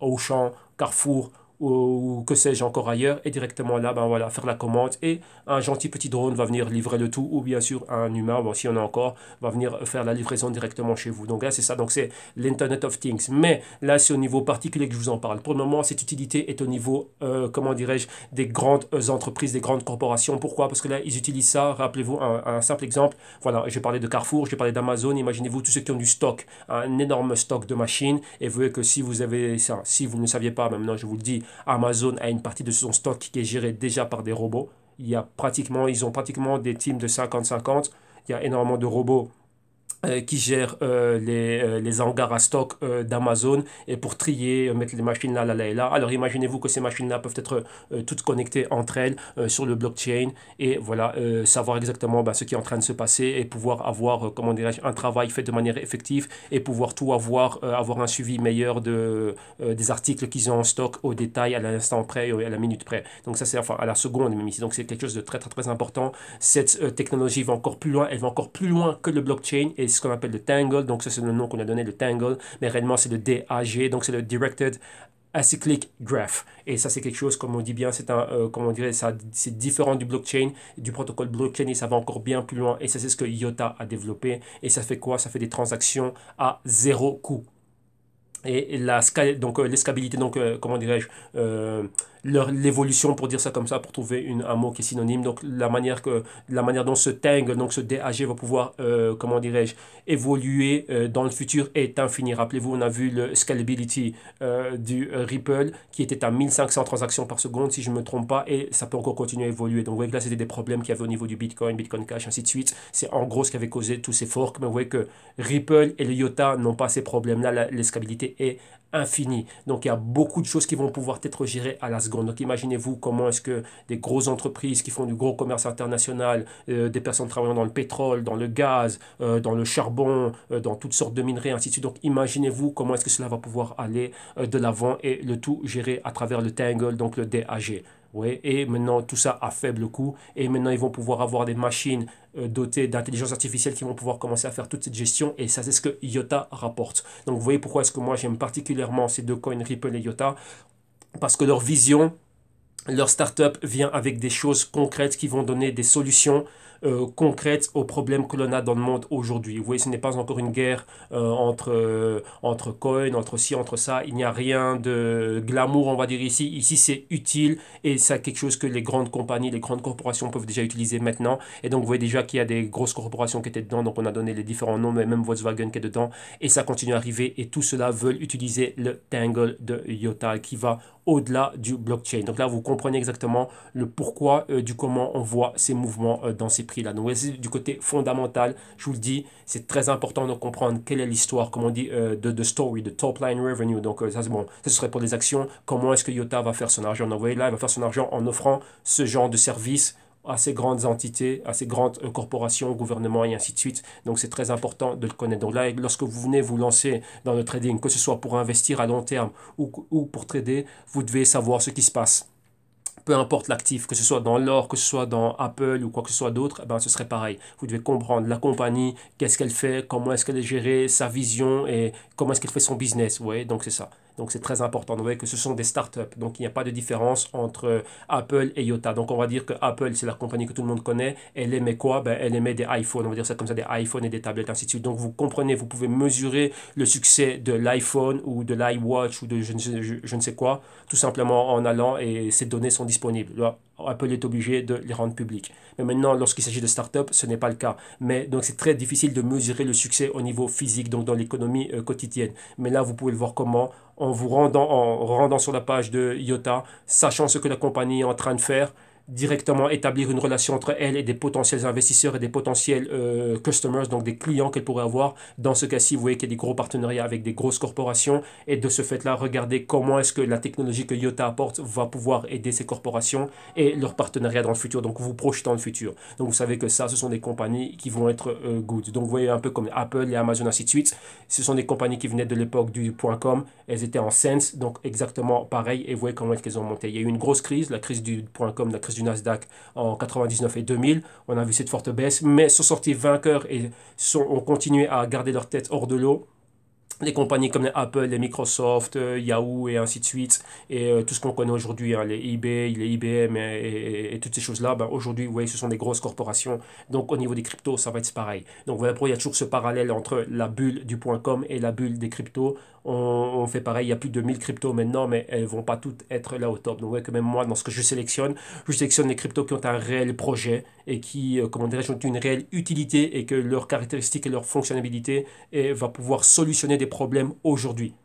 Auchan, Carrefour ou que sais-je encore ailleurs, et directement là, ben voilà, faire la commande, et un gentil petit drone va venir livrer le tout, ou bien sûr un humain, bon, si on a encore, va venir faire la livraison directement chez vous. Donc là, c'est ça, donc c'est l'Internet of Things. Mais là, c'est au niveau particulier que je vous en parle. Pour le moment, cette utilité est au niveau, comment dirais-je, des grandes entreprises, des grandes corporations. Pourquoi? Parce que là, ils utilisent ça, rappelez-vous, un simple exemple, voilà, j'ai parlé de Carrefour, j'ai parlé d'Amazon, imaginez-vous tous ceux qui ont du stock, un énorme stock de machines, et vous voyez que si vous avez ça, si vous ne saviez pas, maintenant je vous le dis, Amazon a une partie de son stock qui est gérée déjà par des robots. Ils ont pratiquement des teams de 50-50. Il y a énormément de robots qui gère les hangars à stock d'Amazon et pour trier, mettre les machines là, là, là et là. Alors imaginez-vous que ces machines-là peuvent être toutes connectées entre elles sur le blockchain et voilà, savoir exactement ce qui est en train de se passer et pouvoir avoir, comment dirais-je, un travail fait de manière effective et pouvoir tout avoir un suivi meilleur des articles qu'ils ont en stock au détail, à l'instant près et à la minute près. Donc ça c'est enfin à la seconde même ici. Donc c'est quelque chose de très très très important. Cette technologie va encore plus loin, elle va encore plus loin que le blockchain et ce qu'on appelle le Tangle, donc ça c'est le nom qu'on a donné, le Tangle, mais réellement c'est le DAG, donc c'est le Directed Acyclic Graph. Et ça, c'est quelque chose, comme on dit bien, comment on dirait, ça, c'est différent du blockchain, du protocole blockchain, et ça va encore bien plus loin. Et ça, c'est ce que Iota a développé. Et ça fait quoi? Ça fait des transactions à zéro coût. Et donc l'escalabilité, donc comment dirais-je, l'évolution pour dire ça comme ça, pour trouver un mot qui est synonyme. Donc la manière dont ce Tangle, donc ce DAG va pouvoir, comment dirais-je, évoluer dans le futur est infinie. Rappelez-vous, on a vu le scalability du Ripple qui était à 1500 transactions par seconde, si je ne me trompe pas, et ça peut encore continuer à évoluer. Donc vous voyez que là, c'était des problèmes qu'il y avait au niveau du Bitcoin, Bitcoin Cash, ainsi de suite. C'est en gros ce qui avait causé tous ces forks. Mais vous voyez que Ripple et le IOTA n'ont pas ces problèmes-là. L'escalabilité est infinie. Donc il y a beaucoup de choses qui vont pouvoir être gérées à la seconde. Donc imaginez-vous comment est-ce que des grosses entreprises qui font du gros commerce international, des personnes travaillant dans le pétrole, dans le gaz, dans le charbon, dans toutes sortes de minerais, ainsi de suite. Donc imaginez-vous comment est-ce que cela va pouvoir aller de l'avant et le tout géré à travers le Tangle, donc le DAG. Ouais, et maintenant tout ça à faible coût. Et maintenant ils vont pouvoir avoir des machines dotées d'intelligence artificielle qui vont pouvoir commencer à faire toute cette gestion. Et ça c'est ce que IOTA rapporte. Donc vous voyez pourquoi est-ce que moi j'aime particulièrement ces deux coins, Ripple et IOTA. Parce que leur vision, leur startup vient avec des choses concrètes qui vont donner des solutions concrètes aux problèmes que l'on a dans le monde aujourd'hui. Vous voyez, ce n'est pas encore une guerre entre coins, entre ci, entre ça. Il n'y a rien de glamour, on va dire ici. Ici, c'est utile et c'est quelque chose que les grandes compagnies, les grandes corporations peuvent déjà utiliser maintenant. Et donc, vous voyez déjà qu'il y a des grosses corporations qui étaient dedans. Donc, on a donné les différents noms, mais même Volkswagen qui est dedans. Et ça continue à arriver. Et tout cela veulent utiliser le Tangle de IOTA qui va au-delà du blockchain. Donc là, vous comprenez exactement le pourquoi du comment on voit ces mouvements dans ces prix-là. Donc voici du côté fondamental, je vous le dis, c'est très important de comprendre quelle est l'histoire, comme on dit, de story, de top line revenue. Donc ça, c'est bon, ça ce serait pour les actions. Comment est-ce que IOTA va faire son argent? Donc vous voyez là, il va faire son argent en offrant ce genre de service à ces grandes entités, à ces grandes corporations, gouvernements et ainsi de suite. Donc c'est très important de le connaître. Donc là, lorsque vous venez vous lancer dans le trading, que ce soit pour investir à long terme ou pour trader, vous devez savoir ce qui se passe. Peu importe l'actif, que ce soit dans l'or, que ce soit dans Apple ou quoi que ce soit d'autre, eh ben, ce serait pareil. Vous devez comprendre la compagnie, qu'est-ce qu'elle fait, comment est-ce qu'elle est gérée, sa vision et comment est-ce qu'elle fait son business. Vous voyez, donc c'est ça. Donc c'est très important. Vous voyez que ce sont des startups. Donc il n'y a pas de différence entre Apple et IOTA. Donc on va dire que Apple, c'est la compagnie que tout le monde connaît. Elle émet quoi? Ben, elle émet des iPhones. On va dire ça comme ça, des iPhones et des tablettes, ainsi de suite. Donc vous comprenez, vous pouvez mesurer le succès de l'iPhone ou de l'iWatch ou de je ne sais quoi, tout simplement en allant et ces données sont disponibles. Là, Apple est obligé de les rendre publiques. Mais maintenant, lorsqu'il s'agit de start-up, ce n'est pas le cas. Mais donc c'est très difficile de mesurer le succès au niveau physique, donc dans l'économie quotidienne. Mais là, vous pouvez le voir comment en rendant sur la page de IOTA, sachant ce que la compagnie est en train de faire, directement établir une relation entre elle et des potentiels investisseurs et des potentiels customers, donc des clients qu'elle pourrait avoir. Dans ce cas-ci, vous voyez qu'il y a des gros partenariats avec des grosses corporations et de ce fait-là, regardez comment est-ce que la technologie que IOTA apporte va pouvoir aider ces corporations et leurs partenariats dans le futur. Donc, vous projetez dans le futur. Donc, vous savez que ça, ce sont des compagnies qui vont être good. Donc, vous voyez un peu comme Apple et Amazon, ainsi de suite. Ce sont des compagnies qui venaient de l'époque du .com. Elles étaient en cents, donc exactement pareil. Et vous voyez comment elles ont monté. Il y a eu une grosse crise, la crise du .com, la crise du Nasdaq en 99 et 2000. On a vu cette forte baisse, mais sont sortis vainqueurs et ont continué à garder leur tête hors de l'eau. Les compagnies comme les Apple, les Microsoft, Yahoo et ainsi de suite, et tout ce qu'on connaît aujourd'hui, hein, les eBay, les IBM et toutes ces choses-là, ben aujourd'hui, vous voyez, ce sont des grosses corporations. Donc au niveau des cryptos, ça va être pareil. Donc voilà pourquoi il y a toujours ce parallèle entre la bulle du .com et la bulle des cryptos. On fait pareil, il y a plus de 1000 cryptos maintenant, mais elles ne vont pas toutes être là au top. Donc vous voyez que même moi, dans ce que je sélectionne les cryptos qui ont un réel projet et qui, comment dirais-je, ont une réelle utilité et que leurs caractéristiques et leur fonctionnalité va pouvoir solutionner des problèmes aujourd'hui.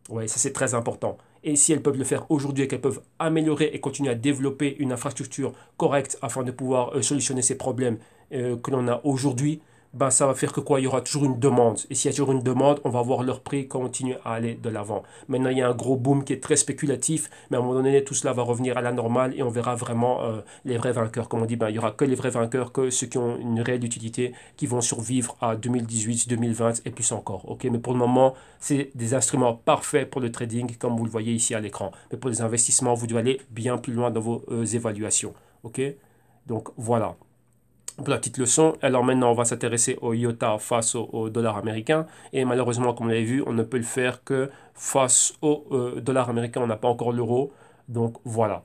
Ouais, ça c'est très important. Et si elles peuvent le faire aujourd'hui et qu'elles peuvent améliorer et continuer à développer une infrastructure correcte afin de pouvoir solutionner ces problèmes que l'on a aujourd'hui, ben ça va faire que quoi? Il y aura toujours une demande. Et s'il y a toujours une demande, on va voir leur prix continuer à aller de l'avant. Maintenant, il y a un gros boom qui est très spéculatif, mais à un moment donné, tout cela va revenir à la normale et on verra vraiment les vrais vainqueurs. Comme on dit, ben, il n'y aura que les vrais vainqueurs, que ceux qui ont une réelle utilité, qui vont survivre à 2018, 2020 et plus encore. Ok, mais pour le moment, c'est des instruments parfaits pour le trading, comme vous le voyez ici à l'écran. Mais pour les investissements, vous devez aller bien plus loin dans vos évaluations. Ok, donc voilà pour la petite leçon. Alors maintenant, on va s'intéresser au IOTA face au dollar américain. Et malheureusement, comme vous l'avez vu, on ne peut le faire que face au dollar américain. On n'a pas encore l'euro. Donc voilà.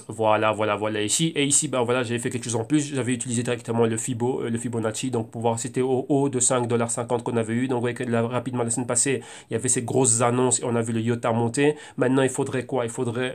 Voilà ici. Et ici, ben voilà, j'avais fait quelque chose en plus. J'avais utilisé directement le Fibonacci, donc pour voir c'était au haut de 5,50 $, qu'on avait eu. Donc vous voyez que là, rapidement, la semaine passée, il y avait ces grosses annonces et on a vu le IOTA monter. Maintenant, il faudrait quoi? Il faudrait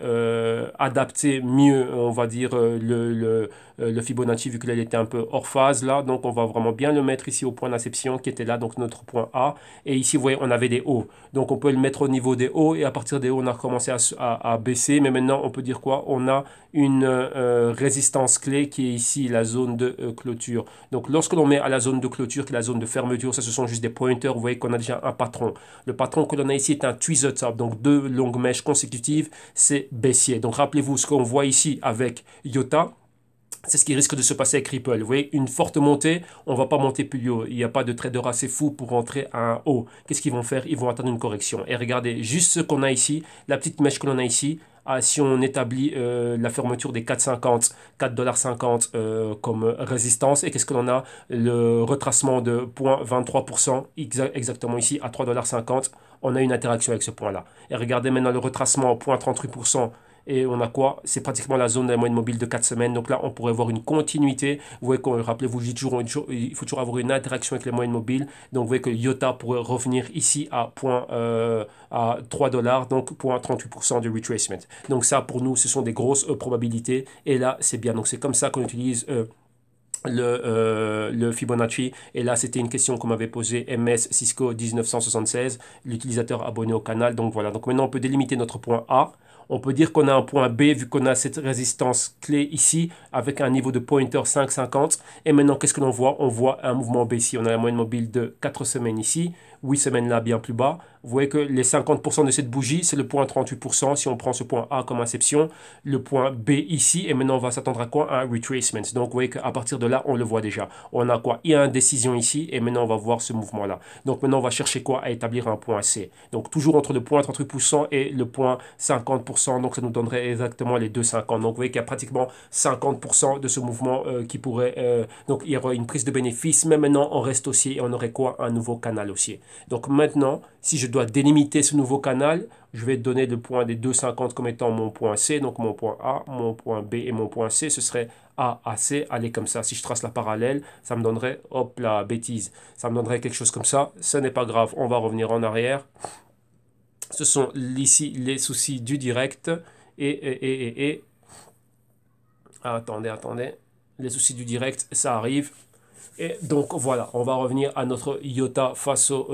adapter mieux, on va dire, le Fibonacci, vu qu'il était un peu hors phase là. Donc on va vraiment bien le mettre ici au point d'inception qui était là, donc notre point A. Et ici, vous voyez, on avait des hauts. Donc on peut le mettre au niveau des hauts et à partir des hauts, on a recommencé à baisser. Mais maintenant, on peut dire quoi? On a une résistance clé qui est ici la zone de clôture. Donc lorsque l'on met à la zone de clôture, qui est la zone de fermeture, ça ce sont juste des pointers, vous voyez qu'on a déjà un patron. Le patron que l'on a ici est un tweezer top, donc deux longues mèches consécutives, c'est baissier. Donc rappelez-vous ce qu'on voit ici avec IOTA. C'est ce qui risque de se passer avec Ripple. Vous voyez, une forte montée, on ne va pas monter plus haut. Il n'y a pas de trader assez fou pour rentrer à un haut. Qu'est-ce qu'ils vont faire? Ils vont attendre une correction. Et regardez, juste ce qu'on a ici, la petite mèche que l'on a ici, si on établit la fermeture des 4,50, 4,50 $ comme résistance, et qu'est-ce que l'on a? Le retracement de 0,23%, exactement ici, à 3,50 $, on a une interaction avec ce point-là. Et regardez maintenant le retracement au 0,38%. Et on a quoi? C'est pratiquement la zone de la moyenne mobile de 4 semaines. Donc là, on pourrait voir une continuité. Vous voyez, rappelez-vous, il faut toujours avoir une interaction avec les moyennes mobiles. Donc vous voyez que IOTA pourrait revenir ici à 3 $, donc 0,38% de retracement. Donc ça, pour nous, ce sont des grosses probabilités. Et là, c'est bien. Donc c'est comme ça qu'on utilise le Fibonacci. Et là, c'était une question qu'on m'avait posée, MS Cisco 1976, l'utilisateur abonné au canal. Donc voilà, donc maintenant on peut délimiter notre point A. On peut dire qu'on a un point B vu qu'on a cette résistance clé ici avec un niveau de pointer 5,50. Et maintenant, qu'est-ce que l'on voit? On voit un mouvement baissier. On a la moyenne mobile de 4 semaines ici, 8 semaines là bien plus bas. Vous voyez que les 50% de cette bougie, c'est le point 38%. Si on prend ce point A comme inception, le point B ici, et maintenant on va s'attendre à quoi? Un retracement. Donc vous voyez qu'à partir de là, on le voit déjà. On a quoi? Il y a une décision ici, et maintenant on va voir ce mouvement-là. Donc maintenant on va chercher quoi? À établir un point C. Donc toujours entre le point 38% et le point 50%. Donc ça nous donnerait exactement les 2,50. Donc vous voyez qu'il y a pratiquement 50% de ce mouvement qui pourrait... donc il y aura une prise de bénéfice, mais maintenant on reste haussier et on aurait quoi? Un nouveau canal haussier. Donc maintenant, si je dois délimiter ce nouveau canal, je vais donner le point des 2,50 comme étant mon point C, donc mon point A, mon point B et mon point C, ce serait A à C, allez comme ça. Si je trace la parallèle, ça me donnerait, hop la bêtise, ça me donnerait quelque chose comme ça. Ce n'est pas grave, on va revenir en arrière. Ce sont ici les soucis du direct et attendez, les soucis du direct, ça arrive. Et donc voilà, on va revenir à notre IOTA face au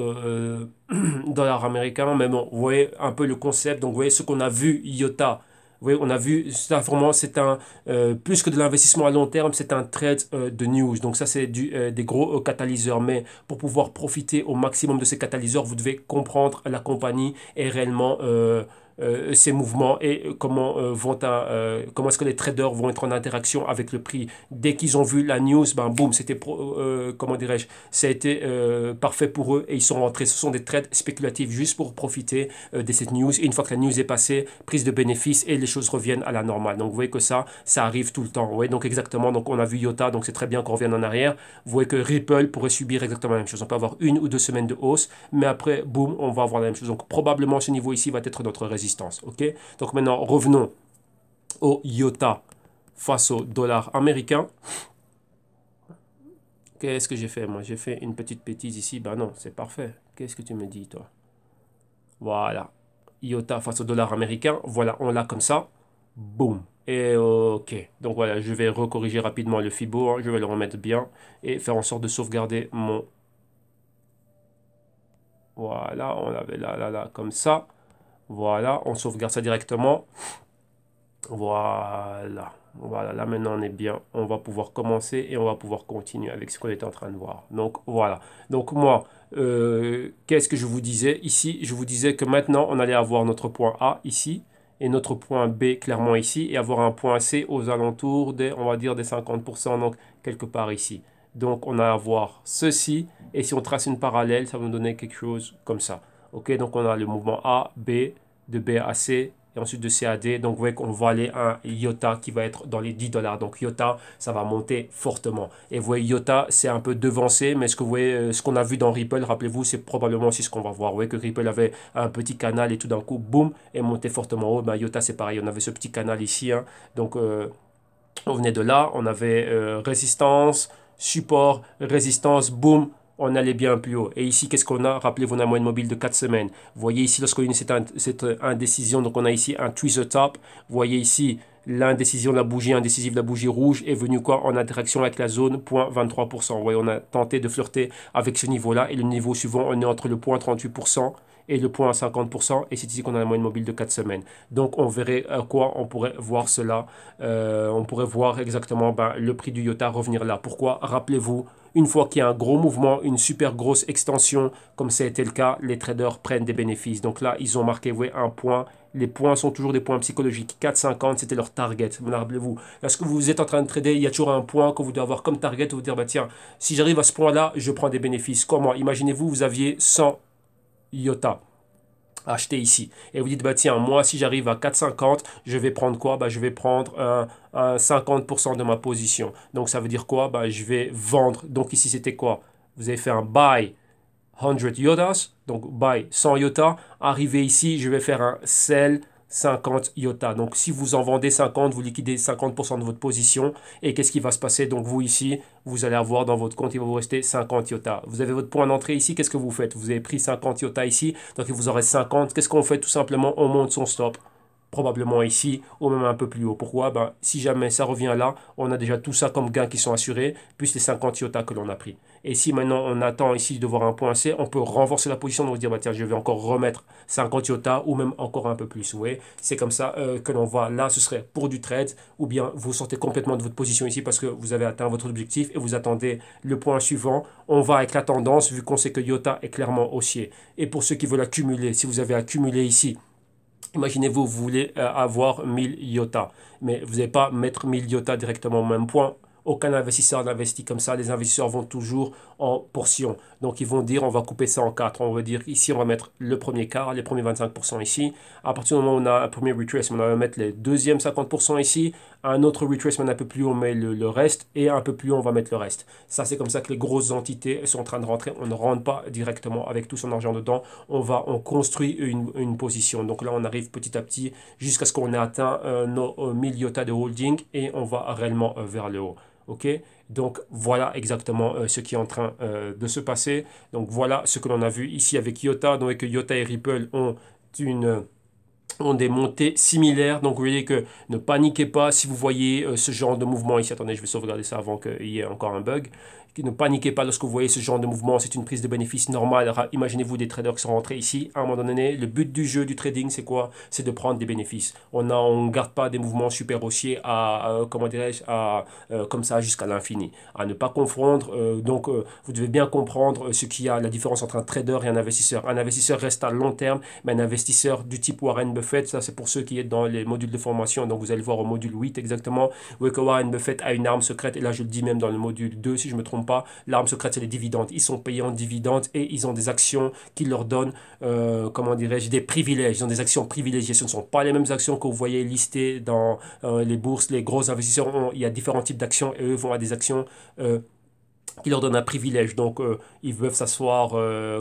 dollar américain. Mais bon, vous voyez un peu le concept. Donc vous voyez ce qu'on a vu, IOTA. Vous voyez, on a vu, ça vraiment, c'est un, plus que de l'investissement à long terme, c'est un trade de news. Donc ça, c'est des gros catalyseurs. Mais pour pouvoir profiter au maximum de ces catalyseurs, vous devez comprendre la compagnie et réellement... ces mouvements et comment, comment est-ce que les traders vont être en interaction avec le prix. Dès qu'ils ont vu la news, ben boum, c'était, comment dirais-je, ça a été parfait pour eux et ils sont rentrés. Ce sont des trades spéculatifs juste pour profiter de cette news. Et une fois que la news est passée, prise de bénéfice et les choses reviennent à la normale. Donc vous voyez que ça arrive tout le temps. Vous voyez, donc exactement, donc on a vu IOTA, donc c'est très bien qu'on revienne en arrière. Vous voyez que Ripple pourrait subir exactement la même chose. On peut avoir 1 ou 2 semaines de hausse, mais après, boum, on va avoir la même chose. Donc probablement ce niveau ici va être notre résistance. Ok, donc maintenant revenons au IOTA face au dollar américain. Qu'est-ce que j'ai fait? Moi, j'ai fait une petite bêtise ici. Ben non, c'est parfait. Qu'est-ce que tu me dis, toi? Voilà. IOTA face au dollar américain. Voilà, on l'a comme ça. Boum. Et ok. Donc voilà, je vais recorriger rapidement le Fibo. Hein. Je vais le remettre bien et faire en sorte de sauvegarder mon... Voilà, on l'avait là, comme ça. Voilà, on sauvegarde ça directement. Voilà. Voilà, là maintenant on est bien. On va pouvoir commencer et on va pouvoir continuer avec ce qu'on était en train de voir. Donc voilà. Donc moi, qu'est-ce que je vous disais ici? Je vous disais que maintenant on allait avoir notre point A ici et notre point B clairement ici et avoir un point C aux alentours des, on va dire, des 50%, donc quelque part ici. Donc on a à voir ceci et si on trace une parallèle, ça va nous donner quelque chose comme ça. Ok, donc on a le mouvement A, B, de B à C et ensuite de C à D. Donc vous voyez qu'on va aller à un IOTA qui va être dans les 10 dollars. Donc IOTA, ça va monter fortement. Et vous voyez, IOTA, c'est un peu devancé, mais ce que vous voyez, ce qu'on a vu dans Ripple, rappelez-vous, c'est probablement aussi ce qu'on va voir. Vous voyez que Ripple avait un petit canal et tout d'un coup, boum, est monté fortement haut. Ben, IOTA, c'est pareil. On avait ce petit canal ici. Hein. Donc on venait de là, on avait résistance, support, résistance, boum, on allait bien plus haut. Et ici, qu'est-ce qu'on a? Rappelez-vous, on a une moyenne mobile de 4 semaines. Vous voyez ici, lorsqu'on a cette indécision, donc on a ici un tweezer top. Vous voyez ici, l'indécision de la bougie indécisive de la bougie rouge est venue quoi en interaction avec la zone 0,23%. Vous voyez, on a tenté de flirter avec ce niveau-là. Et le niveau suivant, on est entre le 0,38% et le point à 50%, et c'est ici qu'on a la moyenne mobile de 4 semaines. Donc on verrait à quoi on pourrait voir cela. On pourrait voir exactement le prix du IOTA revenir là. Pourquoi? Rappelez-vous, une fois qu'il y a un gros mouvement, une super grosse extension, comme ça a été le cas, les traders prennent des bénéfices. Donc là, ils ont marqué un point. Les points sont toujours des points psychologiques. 4,50, c'était leur target. Rappelez-vous, lorsque vous êtes en train de trader, il y a toujours un point que vous devez avoir comme target. Vous dire, tiens, si j'arrive à ce point-là, je prends des bénéfices. Comment? Imaginez-vous, vous aviez 100 IOTA acheté ici. Et vous dites, tiens, moi, si j'arrive à 4,50, je vais prendre quoi? Je vais prendre un 50% de ma position. Donc, ça veut dire quoi? Je vais vendre. Donc, ici, c'était quoi? Vous avez fait un buy 100 IOTAs, donc buy 100 IOTA. Arrivé ici, je vais faire un sell 50 IOTA. Donc, si vous en vendez 50, vous liquidez 50% de votre position. Et qu'est-ce qui va se passer? Donc, vous ici, vous allez avoir dans votre compte, il va vous rester 50 IOTA. Vous avez votre point d'entrée ici, qu'est-ce que vous faites? Vous avez pris 50 IOTA ici, donc il vous en reste 50. Qu'est-ce qu'on fait? Tout simplement, on monte son stop. probablement ici ou même un peu plus haut. Pourquoi? Ben, si jamais ça revient là, on a déjà tout ça comme gains qui sont assurés, plus les 50 IOTA que l'on a pris. Et si maintenant on attend ici de voir un point C, on peut renforcer la position, donc dire bah, tiens, je vais encore remettre 50 IOTA ou même encore un peu plus. Vous voyez, c'est comme ça que l'on voit. Là, ce serait pour du trade ou bien vous sortez complètement de votre position ici parce que vous avez atteint votre objectif et vous attendez le point suivant. On va avec la tendance vu qu'on sait que IOTA est clairement haussier. Et pour ceux qui veulent accumuler, si vous avez accumulé ici, imaginez-vous, vous voulez avoir 1000 IOTA, mais vous n'allez pas mettre 1000 IOTA directement au même point. Aucun investisseur n'investit comme ça. Les investisseurs vont toujours en portions. Donc, ils vont dire, on va couper ça en quatre. On va dire, ici, on va mettre le premier quart, les premiers 25% ici. À partir du moment où on a un premier retracement, on va mettre les deuxièmes 50% ici. Un autre retracement un peu plus haut, on met le reste. Et un peu plus haut, on va mettre le reste. Ça, c'est comme ça que les grosses entités sont en train de rentrer. On ne rentre pas directement avec tout son argent dedans. On construit une position. Donc là, on arrive petit à petit jusqu'à ce qu'on ait atteint nos 1000 IOTA de holding et on va réellement vers le haut. Ok, donc voilà exactement ce qui est en train de se passer. Donc voilà ce que l'on a vu ici avec IOTA. Donc IOTA et Ripple ont des montées similaires. Donc vous voyez que ne paniquez pas si vous voyez ce genre de mouvement ici. Attendez, je vais sauvegarder ça avant qu'il y ait encore un bug. Ne paniquez pas lorsque vous voyez ce genre de mouvement, c'est une prise de bénéfice normale. Imaginez-vous des traders qui sont rentrés ici. À un moment donné, le but du jeu, du trading, c'est quoi? C'est de prendre des bénéfices. On ne garde pas des mouvements super haussiers comment dirais-je, comme ça jusqu'à l'infini. À ne pas confondre. Vous devez bien comprendre ce qu'il y a, la différence entre un trader et un investisseur. Un investisseur reste à long terme, mais un investisseur du type Warren Buffett, ça c'est pour ceux qui sont dans les modules de formation. Donc vous allez voir au module 8 exactement, où que Warren Buffett a une arme secrète. Et là, je le dis même dans le module 2, si je me trompe pas, l'arme secrète c'est les dividendes. Ils sont payés en dividendes et ils ont des actions qui leur donnent, comment dirais-je, des privilèges. Ils ont des actions privilégiées. Ce ne sont pas les mêmes actions que vous voyez listées dans les bourses. Les gros investisseurs, il y a différents types d'actions et eux vont à des actions qui leur donnent un privilège. Donc, ils peuvent s'asseoir,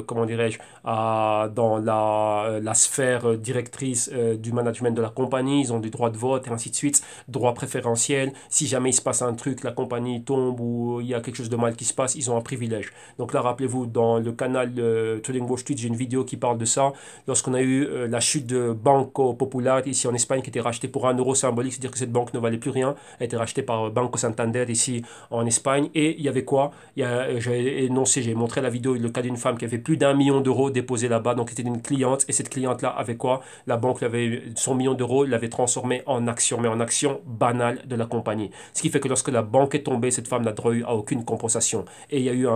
comment dirais-je, dans la sphère directrice du management de la compagnie. Ils ont des droits de vote et ainsi de suite, droits préférentiels. Si jamais il se passe un truc, la compagnie tombe ou il y a quelque chose de mal qui se passe, ils ont un privilège. Donc là, rappelez-vous, dans le canal Trading Wall Street, j'ai une vidéo qui parle de ça. Lorsqu'on a eu la chute de Banco Popular ici en Espagne, qui était rachetée pour 1 euro symbolique, c'est-à-dire que cette banque ne valait plus rien, elle a été rachetée par Banco Santander ici en Espagne. Et il y avait quoi? J'ai énoncé, j'ai montré la vidéo, le cas d'une femme qui avait plus d'1 million d'euros déposés là-bas, donc c'était une cliente, et cette cliente-là avait quoi? La banque avait son million d'euros, l'avait transformé en action, mais en action banale de la compagnie. Ce qui fait que lorsque la banque est tombée, cette femme n'a droit à aucune compensation. Et il y a eu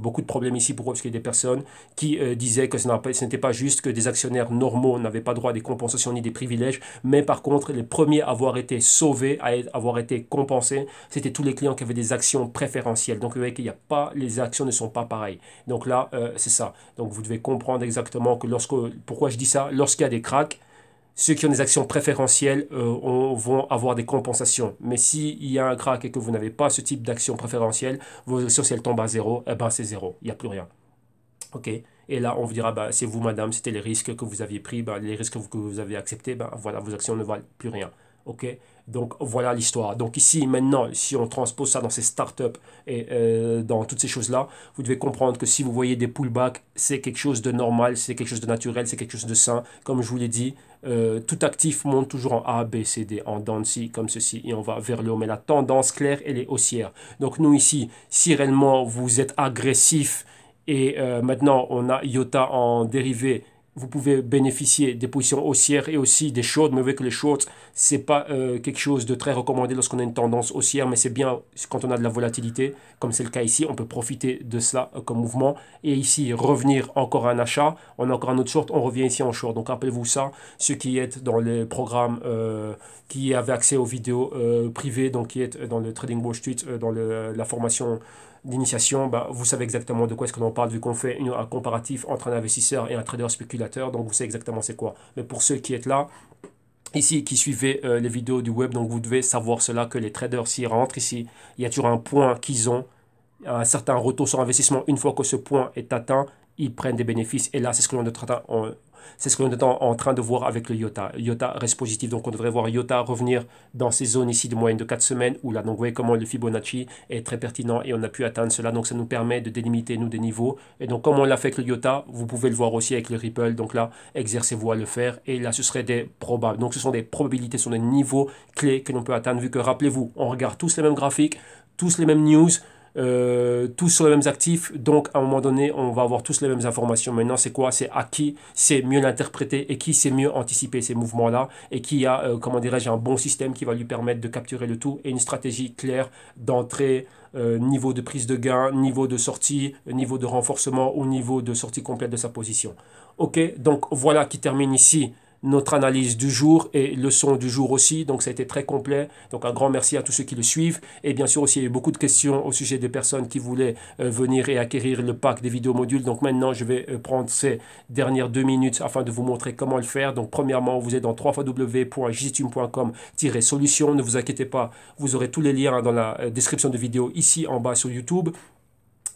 beaucoup de problèmes ici. Pourquoi? Parce qu'il y a des personnes qui disaient que ce n'était pas juste que des actionnaires normaux n'avaient pas droit à des compensations ni des privilèges, mais par contre, les premiers à avoir été sauvés, à avoir été compensés, c'était tous les clients qui avaient des actions préférentielles. Donc, vous voyez qu'il n'y a pas, les actions ne sont pas pareilles. Donc là, c'est ça. Donc, vous devez comprendre exactement que pourquoi je dis ça, lorsqu'il y a des cracks, ceux qui ont des actions préférentielles vont avoir des compensations. Mais s'il y a un crack et que vous n'avez pas ce type d'action préférentielle, vos actions, si elles tombent à zéro, eh ben c'est zéro. Il n'y a plus rien. OK. Et là, on vous dira, bah, c'est vous, madame, c'était les risques que vous aviez pris, bah, les risques que vous avez acceptés, bah, voilà, vos actions ne valent plus rien. OK. Donc, voilà l'histoire. Donc, ici, maintenant, si on transpose ça dans ces startups et dans toutes ces choses-là, vous devez comprendre que si vous voyez des pullbacks, c'est quelque chose de normal, c'est quelque chose de naturel, c'est quelque chose de sain. Comme je vous l'ai dit, tout actif monte toujours en A, B, C, D, en dents de scie, comme ceci, et on va vers le haut. Mais la tendance claire, elle est haussière. Donc, nous, ici, si réellement vous êtes agressif, et maintenant, on a IOTA en dérivé. Vous pouvez bénéficier des positions haussières et aussi des shorts. Mais vous voyez que les shorts, ce n'est pas quelque chose de très recommandé lorsqu'on a une tendance haussière. Mais c'est bien quand on a de la volatilité, comme c'est le cas ici. On peut profiter de cela comme mouvement. Et ici, revenir encore à un achat. On a encore un autre short, on revient ici en short. Donc rappelez-vous ça, ceux qui êtes dans les programmes, qui avaient accès aux vidéos privées, donc qui êtes dans le Trading Wall Street, dans la formation d'initiation, bah, vous savez exactement de quoi est-ce que l'on parle, vu qu'on fait un comparatif entre un investisseur et un trader spéculateur, donc vous savez exactement c'est quoi. Mais pour ceux qui êtes là, ici, qui suivez les vidéos du web, donc vous devez savoir cela, que les traders, s'ils rentrent ici, il y a toujours un point qu'ils ont, un certain retour sur investissement. Une fois que ce point est atteint, ils prennent des bénéfices. Et là, c'est ce que l'on est c'est ce qu'on est en train de voir avec le IOTA. IOTA reste positif, donc on devrait voir IOTA revenir dans ces zones ici de moyenne de 4 semaines, où là, donc vous voyez comment le Fibonacci est très pertinent et on a pu atteindre cela, donc ça nous permet de délimiter nous des niveaux. Et donc comme on l'a fait avec le IOTA, vous pouvez le voir aussi avec le Ripple, donc là, exercez-vous à le faire, et là, ce serait des probables. Donc ce sont des probabilités, ce sont des niveaux clés que l'on peut atteindre, vu que rappelez-vous, on regarde tous les mêmes graphiques, tous les mêmes news, tous sur les mêmes actifs, donc à un moment donné on va avoir tous les mêmes informations. Maintenant c'est quoi? C'est à qui c'est mieux l'interpréter et qui c'est mieux anticiper ces mouvements là, et qui a comment dirais-je, un bon système qui va lui permettre de capturer le tout, et une stratégie claire d'entrée, niveau de prise de gain, niveau de sortie, niveau de renforcement ou niveau de sortie complète de sa position. Ok, donc voilà qui termine ici notre analyse du jour et leçon du jour aussi. Donc ça a été très complet. Donc un grand merci à tous ceux qui le suivent. Et bien sûr aussi, il y a eu beaucoup de questions au sujet des personnes qui voulaient venir et acquérir le pack des vidéos modules. Donc maintenant, je vais prendre ces dernières 2 minutes afin de vous montrer comment le faire. Donc premièrement, vous êtes dans www.jctube.com-solution. Ne vous inquiétez pas, vous aurez tous les liens dans la description de vidéo ici en bas sur YouTube.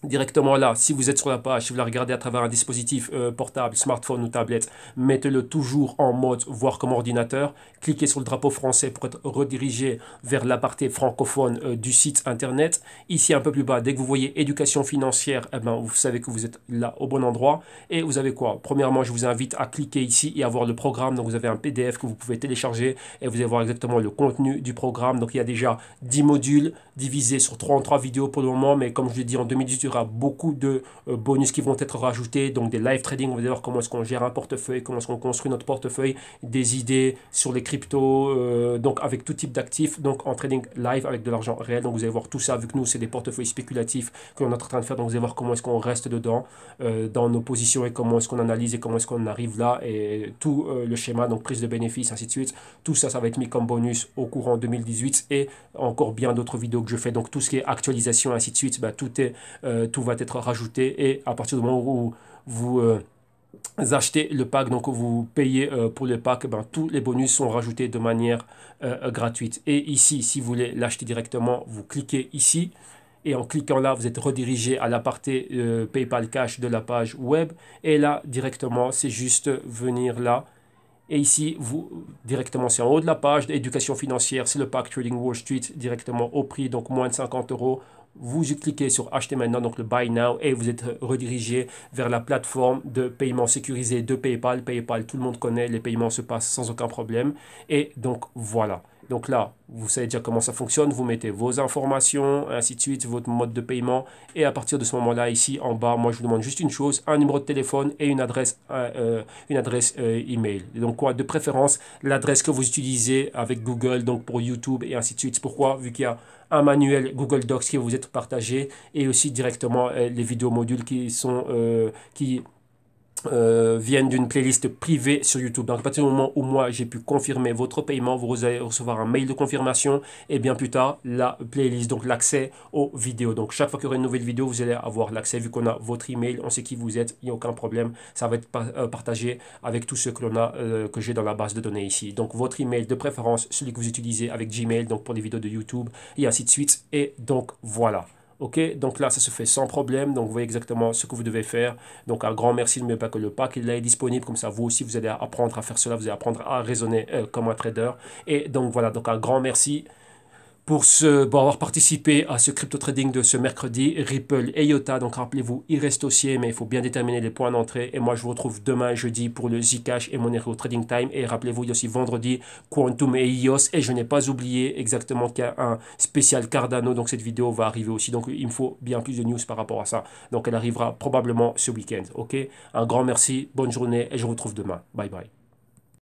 Directement là, si vous êtes sur la page, si vous la regardez à travers un dispositif portable, smartphone ou tablette, mettez-le toujours en mode voir comme ordinateur. Cliquez sur le drapeau français pour être redirigé vers la partie francophone du site internet. Ici un peu plus bas, dès que vous voyez éducation financière, eh ben, vous savez que vous êtes là au bon endroit. Et vous avez quoi? Premièrement, je vous invite à cliquer ici et à voir le programme. Donc vous avez un PDF que vous pouvez télécharger et vous allez voir exactement le contenu du programme. Donc il y a déjà 10 modules divisés sur 33 vidéos pour le moment, mais comme je l'ai dit, en 2018, il y aura beaucoup de bonus qui vont être rajoutés, donc des live trading, on va voir comment est-ce qu'on gère un portefeuille, comment est-ce qu'on construit notre portefeuille, des idées sur les cryptos, donc avec tout type d'actifs, donc en trading live avec de l'argent réel. Donc vous allez voir tout ça, vu que nous c'est des portefeuilles spéculatifs que l'on est en train de faire, donc vous allez voir comment est-ce qu'on reste dedans, dans nos positions, et comment est-ce qu'on analyse et comment est-ce qu'on arrive là, et tout le schéma, donc prise de bénéfices, ainsi de suite. Tout ça, ça va être mis comme bonus au courant 2018, et encore bien d'autres vidéos que je fais, donc tout ce qui est actualisation, ainsi de suite, bah, tout va être rajouté. Et à partir du moment où vous achetez le pack, donc vous payez pour le pack, ben, tous les bonus sont rajoutés de manière gratuite. Et ici, si vous voulez l'acheter directement, vous cliquez ici. Et en cliquant là, vous êtes redirigé à la partie PayPal Cash de la page web. Et là, directement, c'est juste venir là. Et ici, vous, directement, c'est en haut de la page d'éducation financière, c'est le pack Trading Wall Street, directement au prix, donc moins de 50 euros. Vous cliquez sur acheter maintenant, donc le buy now, et vous êtes redirigé vers la plateforme de paiement sécurisé de PayPal. PayPal, tout le monde connaît, les paiements se passent sans aucun problème. Et donc voilà. Donc là, vous savez déjà comment ça fonctionne. Vous mettez vos informations, ainsi de suite, votre mode de paiement. Et à partir de ce moment-là, ici en bas, moi je vous demande juste une chose, un numéro de téléphone et une adresse email. Et donc quoi, de préférence, l'adresse que vous utilisez avec Google, donc pour YouTube et ainsi de suite. Pourquoi? Vu qu'il y a un manuel Google Docs qui va vous être partagé, et aussi directement les vidéos modules qui sont viennent d'une playlist privée sur YouTube. Donc à partir du moment où moi j'ai pu confirmer votre paiement, vous allez recevoir un mail de confirmation, et bien plus tard la playlist, donc l'accès aux vidéos. Donc chaque fois qu'il y aura une nouvelle vidéo, vous allez avoir l'accès, vu qu'on a votre email, on sait qui vous êtes, il n'y a aucun problème, ça va être partagé avec tous ceux que l'on a, que j'ai dans la base de données ici. Donc votre email de préférence, celui que vous utilisez avec Gmail, donc pour les vidéos de YouTube et ainsi de suite. Et donc voilà. Ok, donc là ça se fait sans problème, donc vous voyez exactement ce que vous devez faire. Donc un grand merci, n'oubliez pas que le pack il est disponible, comme ça vous aussi vous allez apprendre à faire cela, vous allez apprendre à raisonner comme un trader. Et donc voilà, donc un grand merci pour avoir participé à ce crypto trading de ce mercredi. Ripple et IOTA, donc rappelez-vous, il reste haussier, mais il faut bien déterminer les points d'entrée. Et moi, je vous retrouve demain, jeudi, pour le Zcash et Monero Trading Time. Et rappelez-vous, il y a aussi vendredi, Quantum et EOS. Et je n'ai pas oublié exactement qu'il y a un spécial Cardano, donc cette vidéo va arriver aussi. Donc il me faut bien plus de news par rapport à ça. Donc elle arrivera probablement ce week-end. Ok, un grand merci, bonne journée, et je vous retrouve demain. Bye bye.